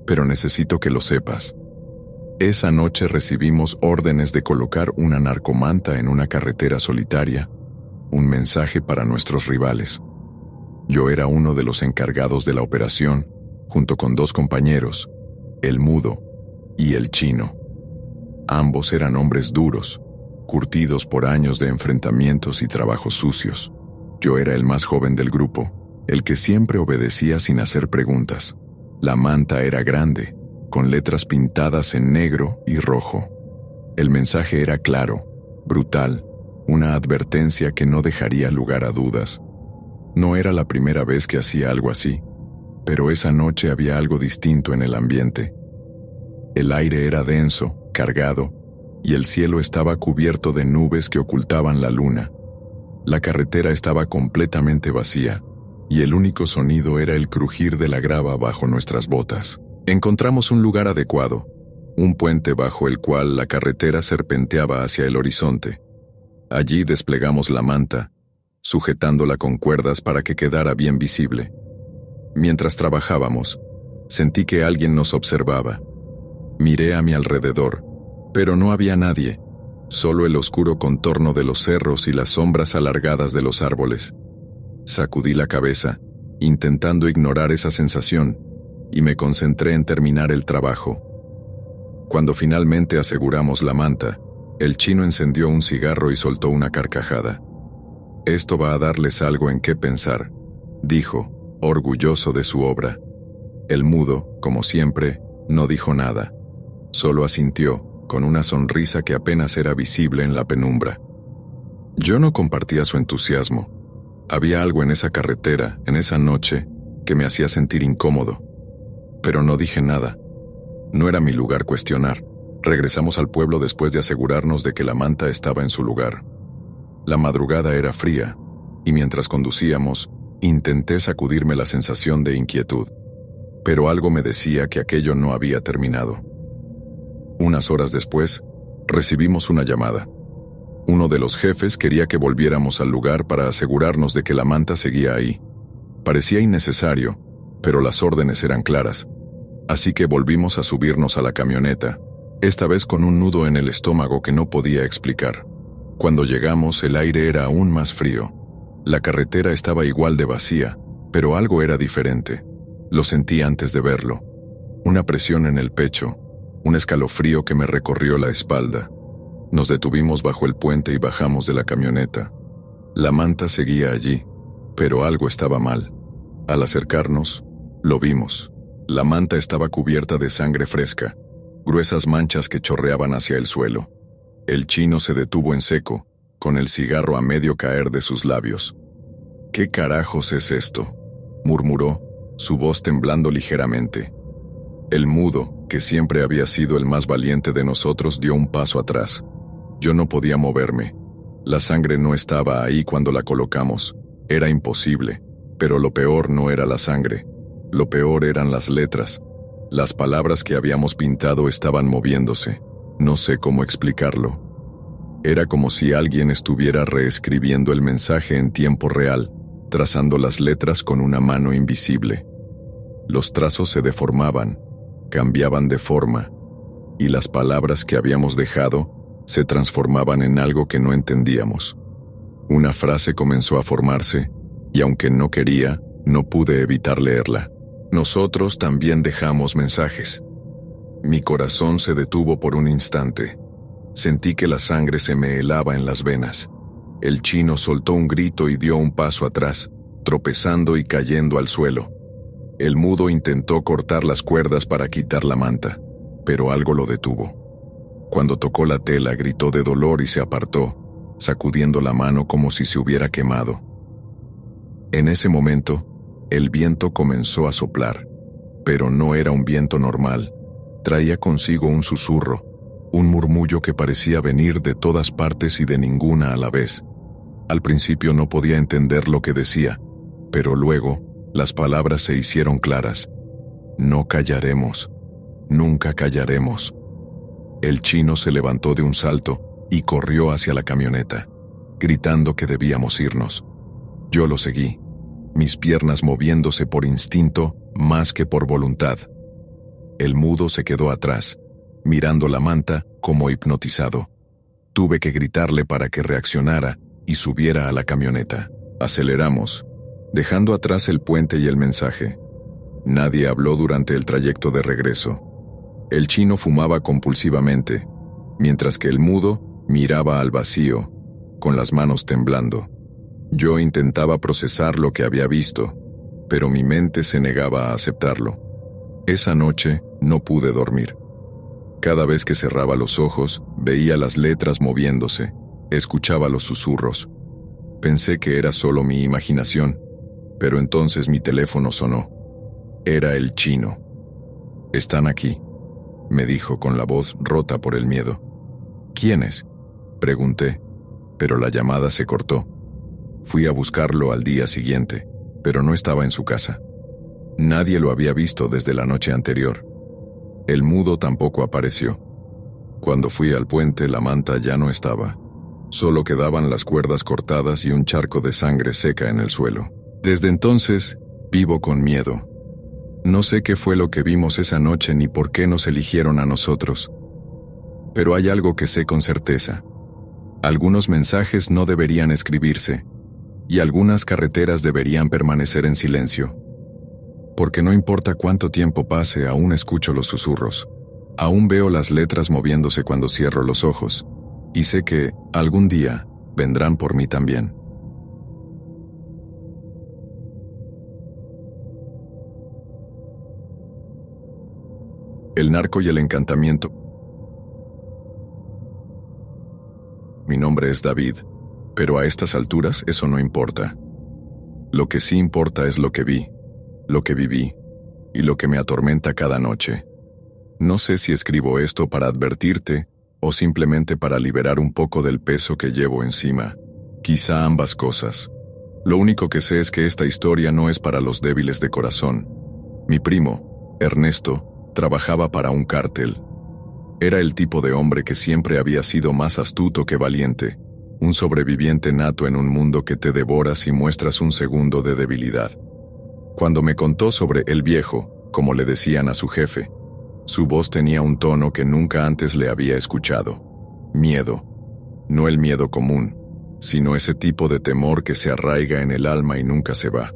pero necesito que lo sepas. Esa noche recibimos órdenes de colocar una narcomanta en una carretera solitaria, un mensaje para nuestros rivales. Yo era uno de los encargados de la operación, junto con 2 compañeros, el mudo y el chino. Ambos eran hombres duros, curtidos por años de enfrentamientos y trabajos sucios. Yo era el más joven del grupo, el que siempre obedecía sin hacer preguntas. La manta era grande, con letras pintadas en negro y rojo. El mensaje era claro, brutal, una advertencia que no dejaría lugar a dudas. No era la primera vez que hacía algo así, pero esa noche había algo distinto en el ambiente. El aire era denso, cargado, y el cielo estaba cubierto de nubes que ocultaban la luna. La carretera estaba completamente vacía, y el único sonido era el crujir de la grava bajo nuestras botas. Encontramos un lugar adecuado, un puente bajo el cual la carretera serpenteaba hacia el horizonte. Allí desplegamos la manta, sujetándola con cuerdas para que quedara bien visible. Mientras trabajábamos, sentí que alguien nos observaba. Miré a mi alrededor, pero no había nadie, solo el oscuro contorno de los cerros y las sombras alargadas de los árboles. Sacudí la cabeza, intentando ignorar esa sensación, y me concentré en terminar el trabajo. Cuando finalmente aseguramos la manta, el chino encendió un cigarro y soltó una carcajada. «Esto va a darles algo en qué pensar», dijo, orgulloso de su obra. El mudo, como siempre, no dijo nada. Solo asintió, con una sonrisa que apenas era visible en la penumbra. Yo no compartía su entusiasmo. Había algo en esa carretera, en esa noche, que me hacía sentir incómodo. Pero no dije nada. No era mi lugar cuestionar. Regresamos al pueblo después de asegurarnos de que la manta estaba en su lugar. La madrugada era fría, y mientras conducíamos, intenté sacudirme la sensación de inquietud. Pero algo me decía que aquello no había terminado. Unas horas después, recibimos una llamada. Uno de los jefes quería que volviéramos al lugar para asegurarnos de que la manta seguía ahí. Parecía innecesario, pero las órdenes eran claras. Así que volvimos a subirnos a la camioneta, esta vez con un nudo en el estómago que no podía explicar. Cuando llegamos, el aire era aún más frío. La carretera estaba igual de vacía, pero algo era diferente. Lo sentí antes de verlo. Una presión en el pecho, un escalofrío que me recorrió la espalda. Nos detuvimos bajo el puente y bajamos de la camioneta. La manta seguía allí, pero algo estaba mal. Al acercarnos, lo vimos. La manta estaba cubierta de sangre fresca, gruesas manchas que chorreaban hacia el suelo. El chino se detuvo en seco, con el cigarro a medio caer de sus labios. «¿Qué carajos es esto?», murmuró, su voz temblando ligeramente. El mudo, que siempre había sido el más valiente de nosotros, dio un paso atrás. Yo no podía moverme. La sangre no estaba ahí cuando la colocamos. Era imposible. Pero lo peor no era la sangre. Lo peor eran las letras. Las palabras que habíamos pintado estaban moviéndose. No sé cómo explicarlo. Era como si alguien estuviera reescribiendo el mensaje en tiempo real, trazando las letras con una mano invisible. Los trazos se deformaban, cambiaban de forma, y las palabras que habíamos dejado se transformaban en algo que no entendíamos. Una frase comenzó a formarse, y aunque no quería, no pude evitar leerla. Nosotros también dejamos mensajes. Mi corazón se detuvo por un instante. Sentí que la sangre se me helaba en las venas. El chino soltó un grito y dio un paso atrás, tropezando y cayendo al suelo. El mudo intentó cortar las cuerdas para quitar la manta, pero algo lo detuvo. Cuando tocó la tela, gritó de dolor y se apartó, sacudiendo la mano como si se hubiera quemado. En ese momento, el viento comenzó a soplar, pero no era un viento normal. Traía consigo un susurro, un murmullo que parecía venir de todas partes y de ninguna a la vez. Al principio no podía entender lo que decía, pero luego las palabras se hicieron claras. No callaremos, nunca callaremos. El chino se levantó de un salto y corrió hacia la camioneta, gritando que debíamos irnos. Yo lo seguí, mis piernas moviéndose por instinto más que por voluntad. El mudo se quedó atrás, mirando la manta como hipnotizado. Tuve que gritarle para que reaccionara y subiera a la camioneta. Aceleramos, dejando atrás el puente y el mensaje. Nadie habló durante el trayecto de regreso. El chino fumaba compulsivamente, mientras que el mudo miraba al vacío, con las manos temblando. Yo intentaba procesar lo que había visto, pero mi mente se negaba a aceptarlo. Esa noche no pude dormir. Cada vez que cerraba los ojos, veía las letras moviéndose, escuchaba los susurros. Pensé que era solo mi imaginación, pero entonces mi teléfono sonó. Era el chino. «Están aquí», me dijo con la voz rota por el miedo. «¿Quiénes?», pregunté, pero la llamada se cortó. Fui a buscarlo al día siguiente, pero no estaba en su casa. Nadie lo había visto desde la noche anterior. El mudo tampoco apareció. Cuando fui al puente, la manta ya no estaba. Solo quedaban las cuerdas cortadas y un charco de sangre seca en el suelo. Desde entonces, vivo con miedo. No sé qué fue lo que vimos esa noche ni por qué nos eligieron a nosotros. Pero hay algo que sé con certeza. Algunos mensajes no deberían escribirse, y algunas carreteras deberían permanecer en silencio. Porque no importa cuánto tiempo pase, aún escucho los susurros. Aún veo las letras moviéndose cuando cierro los ojos. Y sé que, algún día, vendrán por mí también. El narco y el encantamiento. Mi nombre es David, pero a estas alturas eso no importa. Lo que sí importa es lo que vi, lo que viví, y lo que me atormenta cada noche. No sé si escribo esto para advertirte, o simplemente para liberar un poco del peso que llevo encima. Quizá ambas cosas. Lo único que sé es que esta historia no es para los débiles de corazón. Mi primo, Ernesto, trabajaba para un cártel. Era el tipo de hombre que siempre había sido más astuto que valiente, un sobreviviente nato en un mundo que te devora si muestras un segundo de debilidad. Cuando me contó sobre El Viejo, como le decían a su jefe. Su voz tenía un tono que nunca antes le había escuchado. Miedo. No el miedo común, sino ese tipo de temor que se arraiga en el alma y nunca se va.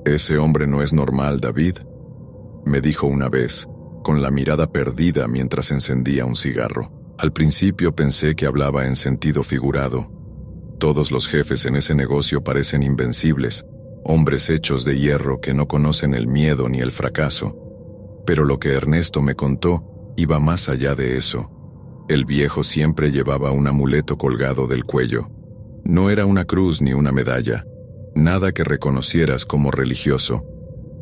«Ese hombre no es normal, David», me dijo una vez, con la mirada perdida mientras encendía un cigarro. Al principio pensé que hablaba en sentido figurado. Todos los jefes en ese negocio parecen invencibles, hombres hechos de hierro que no conocen el miedo ni el fracaso. Pero lo que Ernesto me contó iba más allá de eso. El viejo siempre llevaba un amuleto colgado del cuello. No era una cruz ni una medalla, nada que reconocieras como religioso.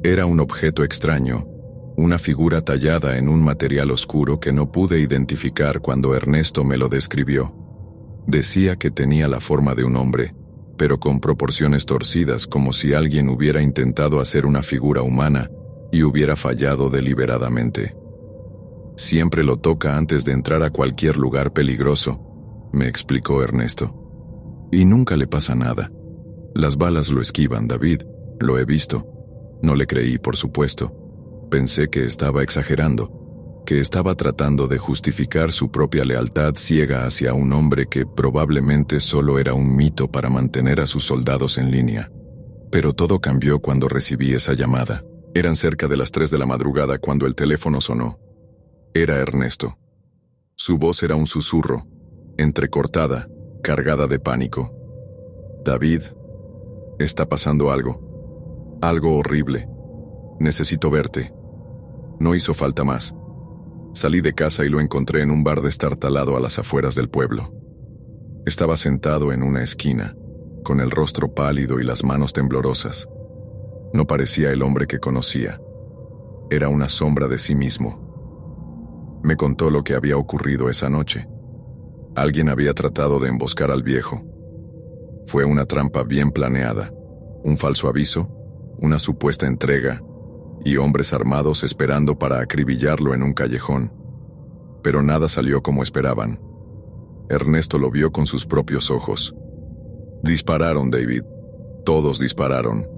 Era un objeto extraño, una figura tallada en un material oscuro que no pude identificar cuando Ernesto me lo describió. Decía que tenía la forma de un hombre, pero con proporciones torcidas, como si alguien hubiera intentado hacer una figura humana y hubiera fallado deliberadamente. «Siempre lo toca antes de entrar a cualquier lugar peligroso», me explicó Ernesto. «Y nunca le pasa nada. Las balas lo esquivan, David, lo he visto». No le creí, por supuesto. Pensé que estaba exagerando, que estaba tratando de justificar su propia lealtad ciega hacia un hombre que probablemente solo era un mito para mantener a sus soldados en línea. Pero todo cambió cuando recibí esa llamada. Eran cerca de las 3 de la madrugada cuando el teléfono sonó. Era Ernesto. Su voz era un susurro, entrecortada, cargada de pánico. «David, está pasando algo. Algo horrible. Necesito verte». No hizo falta más. Salí de casa y lo encontré en un bar destartalado a las afueras del pueblo. Estaba sentado en una esquina, con el rostro pálido y las manos temblorosas. No parecía el hombre que conocía. Era una sombra de sí mismo. Me contó lo que había ocurrido esa noche. Alguien había tratado de emboscar al viejo. Fue una trampa bien planeada, un falso aviso, una supuesta entrega, y hombres armados esperando para acribillarlo en un callejón. Pero nada salió como esperaban. Ernesto lo vio con sus propios ojos. Dispararon, David. Todos dispararon.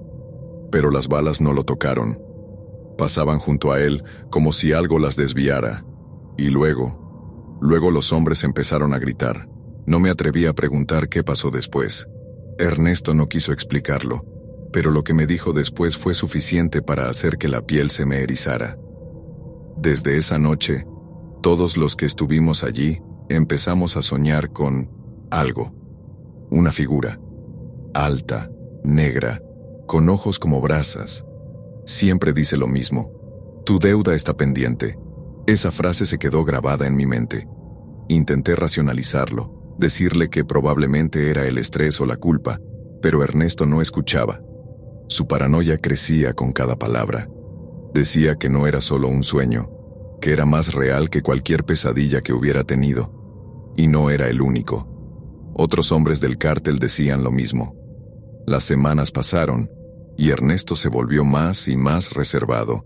Pero las balas no lo tocaron. Pasaban junto a él como si algo las desviara. Y luego los hombres empezaron a gritar. No me atreví a preguntar qué pasó después. Ernesto no quiso explicarlo, pero lo que me dijo después fue suficiente para hacer que la piel se me erizara. Desde esa noche, todos los que estuvimos allí empezamos a soñar con algo. Una figura, alta, negra, con ojos como brasas. Siempre dice lo mismo: «Tu deuda está pendiente». Esa frase se quedó grabada en mi mente. Intenté racionalizarlo, decirle que probablemente era el estrés o la culpa, pero Ernesto no escuchaba. Su paranoia crecía con cada palabra. Decía que no era solo un sueño, que era más real que cualquier pesadilla que hubiera tenido. Y no era el único. Otros hombres del cártel decían lo mismo. Las semanas pasaron, y Ernesto se volvió más y más reservado.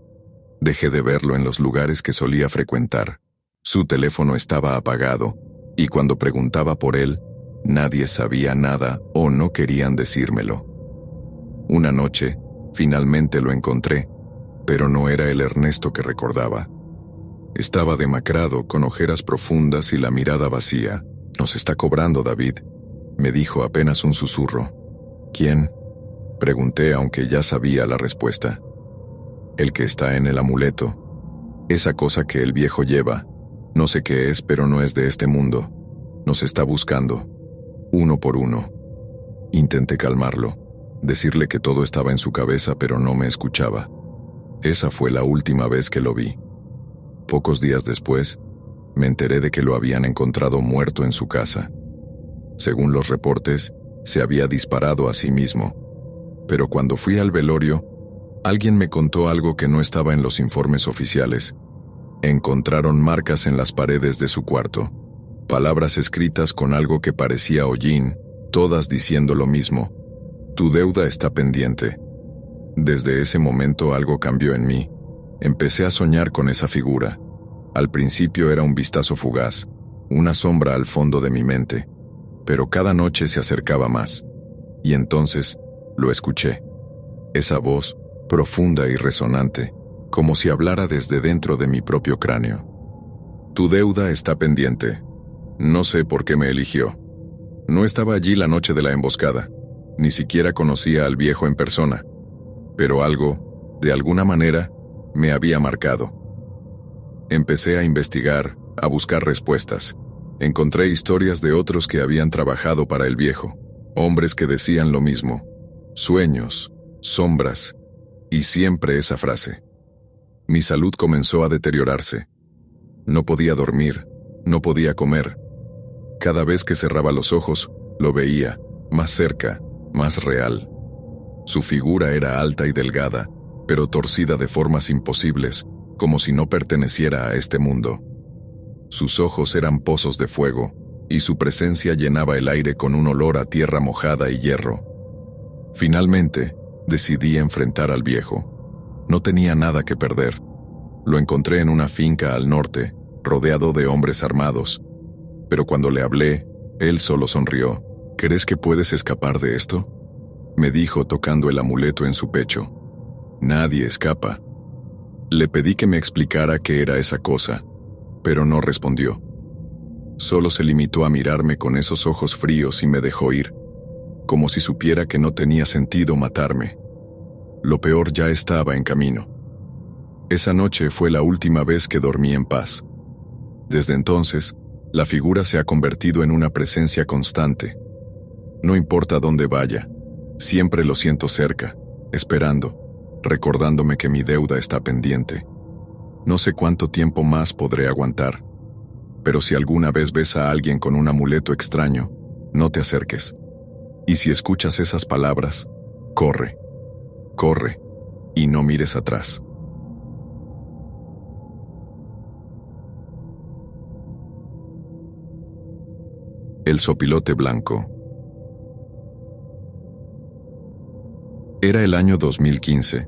Dejé de verlo en los lugares que solía frecuentar. Su teléfono estaba apagado, y cuando preguntaba por él, nadie sabía nada o no querían decírmelo. Una noche, finalmente lo encontré, pero no era el Ernesto que recordaba. Estaba demacrado, con ojeras profundas y la mirada vacía. «Nos está cobrando, David», me dijo apenas un susurro. «¿Quién?», pregunté, aunque ya sabía la respuesta. «El que está en el amuleto. Esa cosa que el viejo lleva. No sé qué es, pero no es de este mundo. Nos está buscando. Uno por uno». Intenté calmarlo, decirle que todo estaba en su cabeza, pero no me escuchaba. Esa fue la última vez que lo vi. Pocos días después, me enteré de que lo habían encontrado muerto en su casa. Según los reportes, se había disparado a sí mismo. Pero cuando fui al velorio, alguien me contó algo que no estaba en los informes oficiales. Encontraron marcas en las paredes de su cuarto, palabras escritas con algo que parecía hollín, todas diciendo lo mismo: «Tu deuda está pendiente». Desde ese momento algo cambió en mí. Empecé a soñar con esa figura. Al principio era un vistazo fugaz, una sombra al fondo de mi mente, pero cada noche se acercaba más. Y entonces lo escuché. Esa voz, profunda y resonante, como si hablara desde dentro de mi propio cráneo. Tu deuda está pendiente. No sé por qué me eligió. No estaba allí la noche de la emboscada. Ni siquiera conocía al viejo en persona. Pero algo, de alguna manera, me había marcado. Empecé a investigar, a buscar respuestas. Encontré historias de otros que habían trabajado para el viejo, hombres que decían lo mismo, sueños, sombras, y siempre esa frase. Mi salud comenzó a deteriorarse. No podía dormir, no podía comer. Cada vez que cerraba los ojos, lo veía, más cerca, más real. Su figura era alta y delgada, pero torcida de formas imposibles, como si no perteneciera a este mundo. Sus ojos eran pozos de fuego, y su presencia llenaba el aire con un olor a tierra mojada y hierro. Finalmente, decidí enfrentar al viejo. No tenía nada que perder. Lo encontré en una finca al norte, rodeado de hombres armados. Pero cuando le hablé, él solo sonrió. ¿Crees que puedes escapar de esto?, me dijo tocando el amuleto en su pecho. Nadie escapa. Le pedí que me explicara qué era esa cosa, pero no respondió. Solo se limitó a mirarme con esos ojos fríos y me dejó ir, como si supiera que no tenía sentido matarme. Lo peor ya estaba en camino. Esa noche fue la última vez que dormí en paz. Desde entonces, la figura se ha convertido en una presencia constante. No importa dónde vaya, siempre lo siento cerca, esperando, recordándome que mi deuda está pendiente. No sé cuánto tiempo más podré aguantar, pero si alguna vez ves a alguien con un amuleto extraño, no te acerques. Y si escuchas esas palabras, corre, corre, y no mires atrás. El sopilote blanco. Era el año 2015,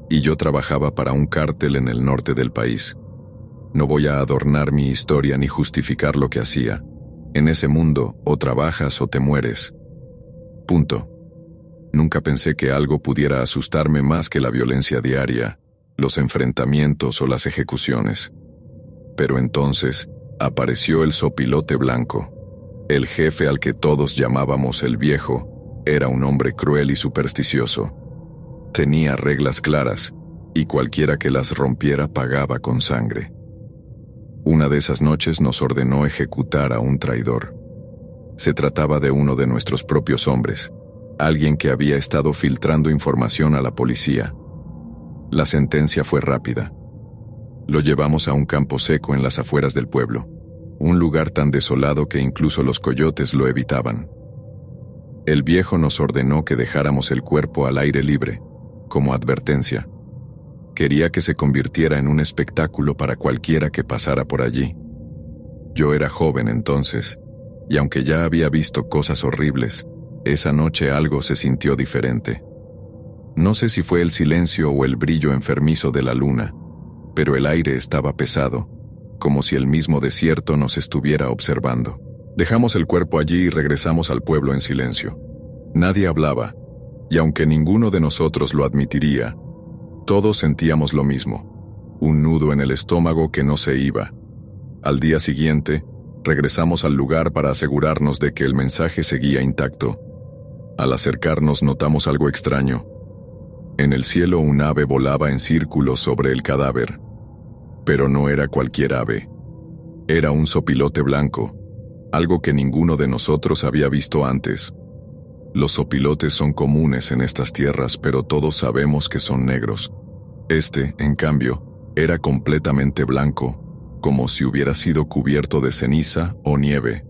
y yo trabajaba para un cártel en el norte del país. No voy a adornar mi historia ni justificar lo que hacía. En ese mundo, o trabajas o te mueres. Punto. Nunca pensé que algo pudiera asustarme más que la violencia diaria, los enfrentamientos o las ejecuciones. Pero entonces, apareció el sopilote blanco. El jefe al que todos llamábamos el viejo, era un hombre cruel y supersticioso. Tenía reglas claras, y cualquiera que las rompiera pagaba con sangre. Una de esas noches nos ordenó ejecutar a un traidor. Se trataba de uno de nuestros propios hombres, alguien que había estado filtrando información a la policía. La sentencia fue rápida. Lo llevamos a un campo seco en las afueras del pueblo, un lugar tan desolado que incluso los coyotes lo evitaban. El viejo nos ordenó que dejáramos el cuerpo al aire libre, como advertencia. Quería que se convirtiera en un espectáculo para cualquiera que pasara por allí. Yo era joven entonces, y aunque ya había visto cosas horribles, esa noche algo se sintió diferente. No sé si fue el silencio o el brillo enfermizo de la luna, pero el aire estaba pesado, como si el mismo desierto nos estuviera observando. Dejamos el cuerpo allí y regresamos al pueblo en silencio. Nadie hablaba, y aunque ninguno de nosotros lo admitiría, todos sentíamos lo mismo, un nudo en el estómago que no se iba. Al día siguiente, regresamos al lugar para asegurarnos de que el mensaje seguía intacto. Al acercarnos notamos algo extraño. En el cielo un ave volaba en círculos sobre el cadáver. Pero no era cualquier ave. Era un sopilote blanco, algo que ninguno de nosotros había visto antes. Los sopilotes son comunes en estas tierras, pero todos sabemos que son negros. Este, en cambio, era completamente blanco, como si hubiera sido cubierto de ceniza o nieve.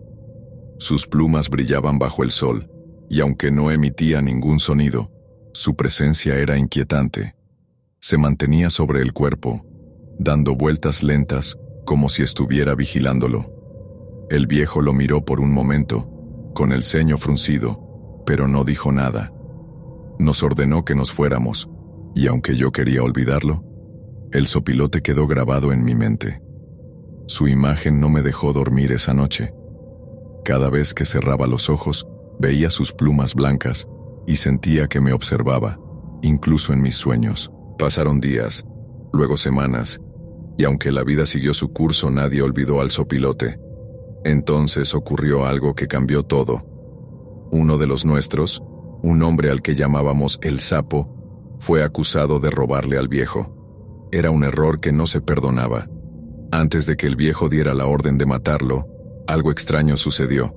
Sus plumas brillaban bajo el sol, y aunque no emitía ningún sonido, su presencia era inquietante. Se mantenía sobre el cuerpo, dando vueltas lentas, como si estuviera vigilándolo. El viejo lo miró por un momento, con el ceño fruncido, pero no dijo nada. Nos ordenó que nos fuéramos, y aunque yo quería olvidarlo, el sopilote quedó grabado en mi mente. Su imagen no me dejó dormir esa noche. Cada vez que cerraba los ojos, veía sus plumas blancas y sentía que me observaba, incluso en mis sueños. Pasaron días, luego semanas, y aunque la vida siguió su curso, nadie olvidó al sopilote. Entonces ocurrió algo que cambió todo. Uno de los nuestros, un hombre al que llamábamos el Sapo, fue acusado de robarle al viejo. Era un error que no se perdonaba. Antes de que el viejo diera la orden de matarlo, algo extraño sucedió.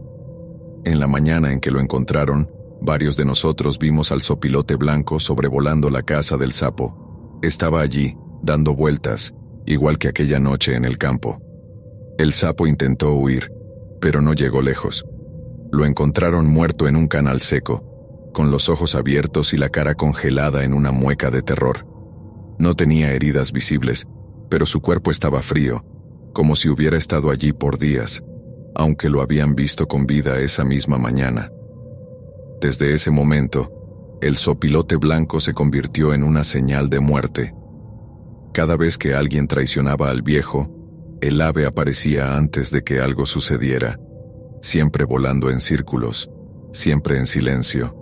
En la mañana en que lo encontraron, varios de nosotros vimos al sopilote blanco sobrevolando la casa del Sapo. Estaba allí, dando vueltas, igual que aquella noche en el campo. El Sapo intentó huir, pero no llegó lejos. Lo encontraron muerto en un canal seco, con los ojos abiertos y la cara congelada en una mueca de terror. No tenía heridas visibles, pero su cuerpo estaba frío, como si hubiera estado allí por días, aunque lo habían visto con vida esa misma mañana. Desde ese momento, el sopilote blanco se convirtió en una señal de muerte. Cada vez que alguien traicionaba al viejo, el ave aparecía antes de que algo sucediera, siempre volando en círculos, siempre en silencio.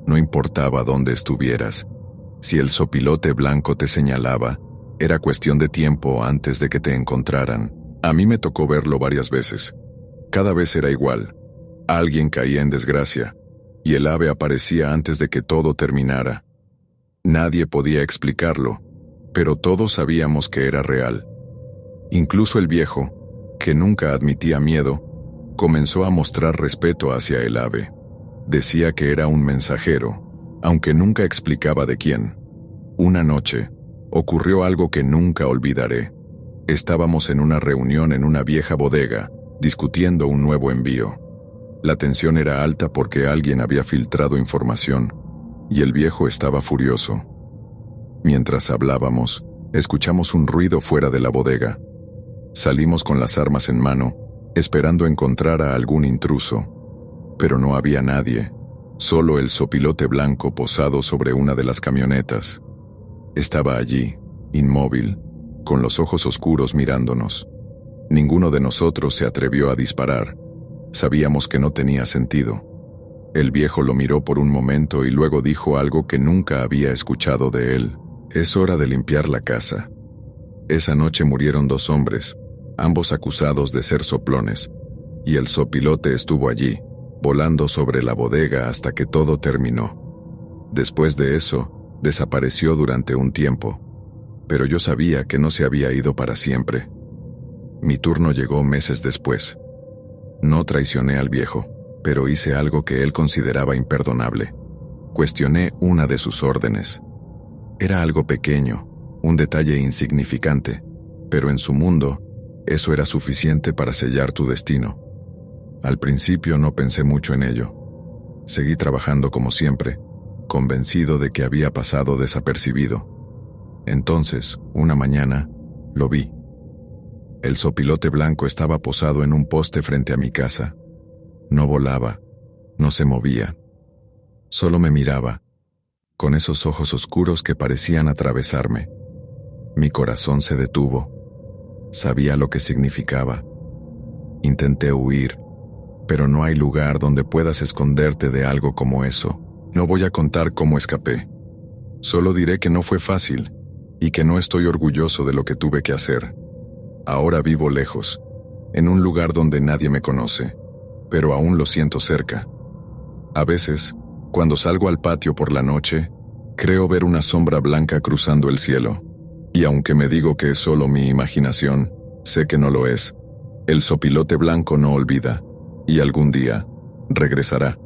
No importaba dónde estuvieras, si el sopilote blanco te señalaba, era cuestión de tiempo antes de que te encontraran. A mí me tocó verlo varias veces. Cada vez era igual. Alguien caía en desgracia, y el ave aparecía antes de que todo terminara. Nadie podía explicarlo, pero todos sabíamos que era real. Incluso el viejo, que nunca admitía miedo, comenzó a mostrar respeto hacia el ave. Decía que era un mensajero, aunque nunca explicaba de quién. Una noche, ocurrió algo que nunca olvidaré. Estábamos en una reunión en una vieja bodega, discutiendo un nuevo envío. La tensión era alta porque alguien había filtrado información, y el viejo estaba furioso. Mientras hablábamos, escuchamos un ruido fuera de la bodega. Salimos con las armas en mano, esperando encontrar a algún intruso. Pero no había nadie, solo el sopilote blanco posado sobre una de las camionetas. Estaba allí, inmóvil, con los ojos oscuros mirándonos. Ninguno de nosotros se atrevió a disparar. Sabíamos que no tenía sentido. El viejo lo miró por un momento y luego dijo algo que nunca había escuchado de él. Es hora de limpiar la casa. Esa noche murieron 2 hombres, ambos acusados de ser soplones, y el sopilote estuvo allí, volando sobre la bodega hasta que todo terminó. Después de eso, desapareció durante un tiempo, pero yo sabía que no se había ido para siempre. Mi turno llegó meses después. No traicioné al viejo, pero hice algo que él consideraba imperdonable. Cuestioné una de sus órdenes. Era algo pequeño, un detalle insignificante, pero en su mundo, eso era suficiente para sellar tu destino. Al principio no pensé mucho en ello. Seguí trabajando como siempre, convencido de que había pasado desapercibido. Entonces, una mañana, lo vi. El sopilote blanco estaba posado en un poste frente a mi casa. No volaba, no se movía. Solo me miraba, con esos ojos oscuros que parecían atravesarme. Mi corazón se detuvo. Sabía lo que significaba. Intenté huir, pero no hay lugar donde puedas esconderte de algo como eso. No voy a contar cómo escapé. Solo diré que no fue fácil y que no estoy orgulloso de lo que tuve que hacer. Ahora vivo lejos, en un lugar donde nadie me conoce, pero aún lo siento cerca. A veces, cuando salgo al patio por la noche, creo ver una sombra blanca cruzando el cielo. Y aunque me digo que es solo mi imaginación, sé que no lo es. El sopilote blanco no olvida, y algún día regresará.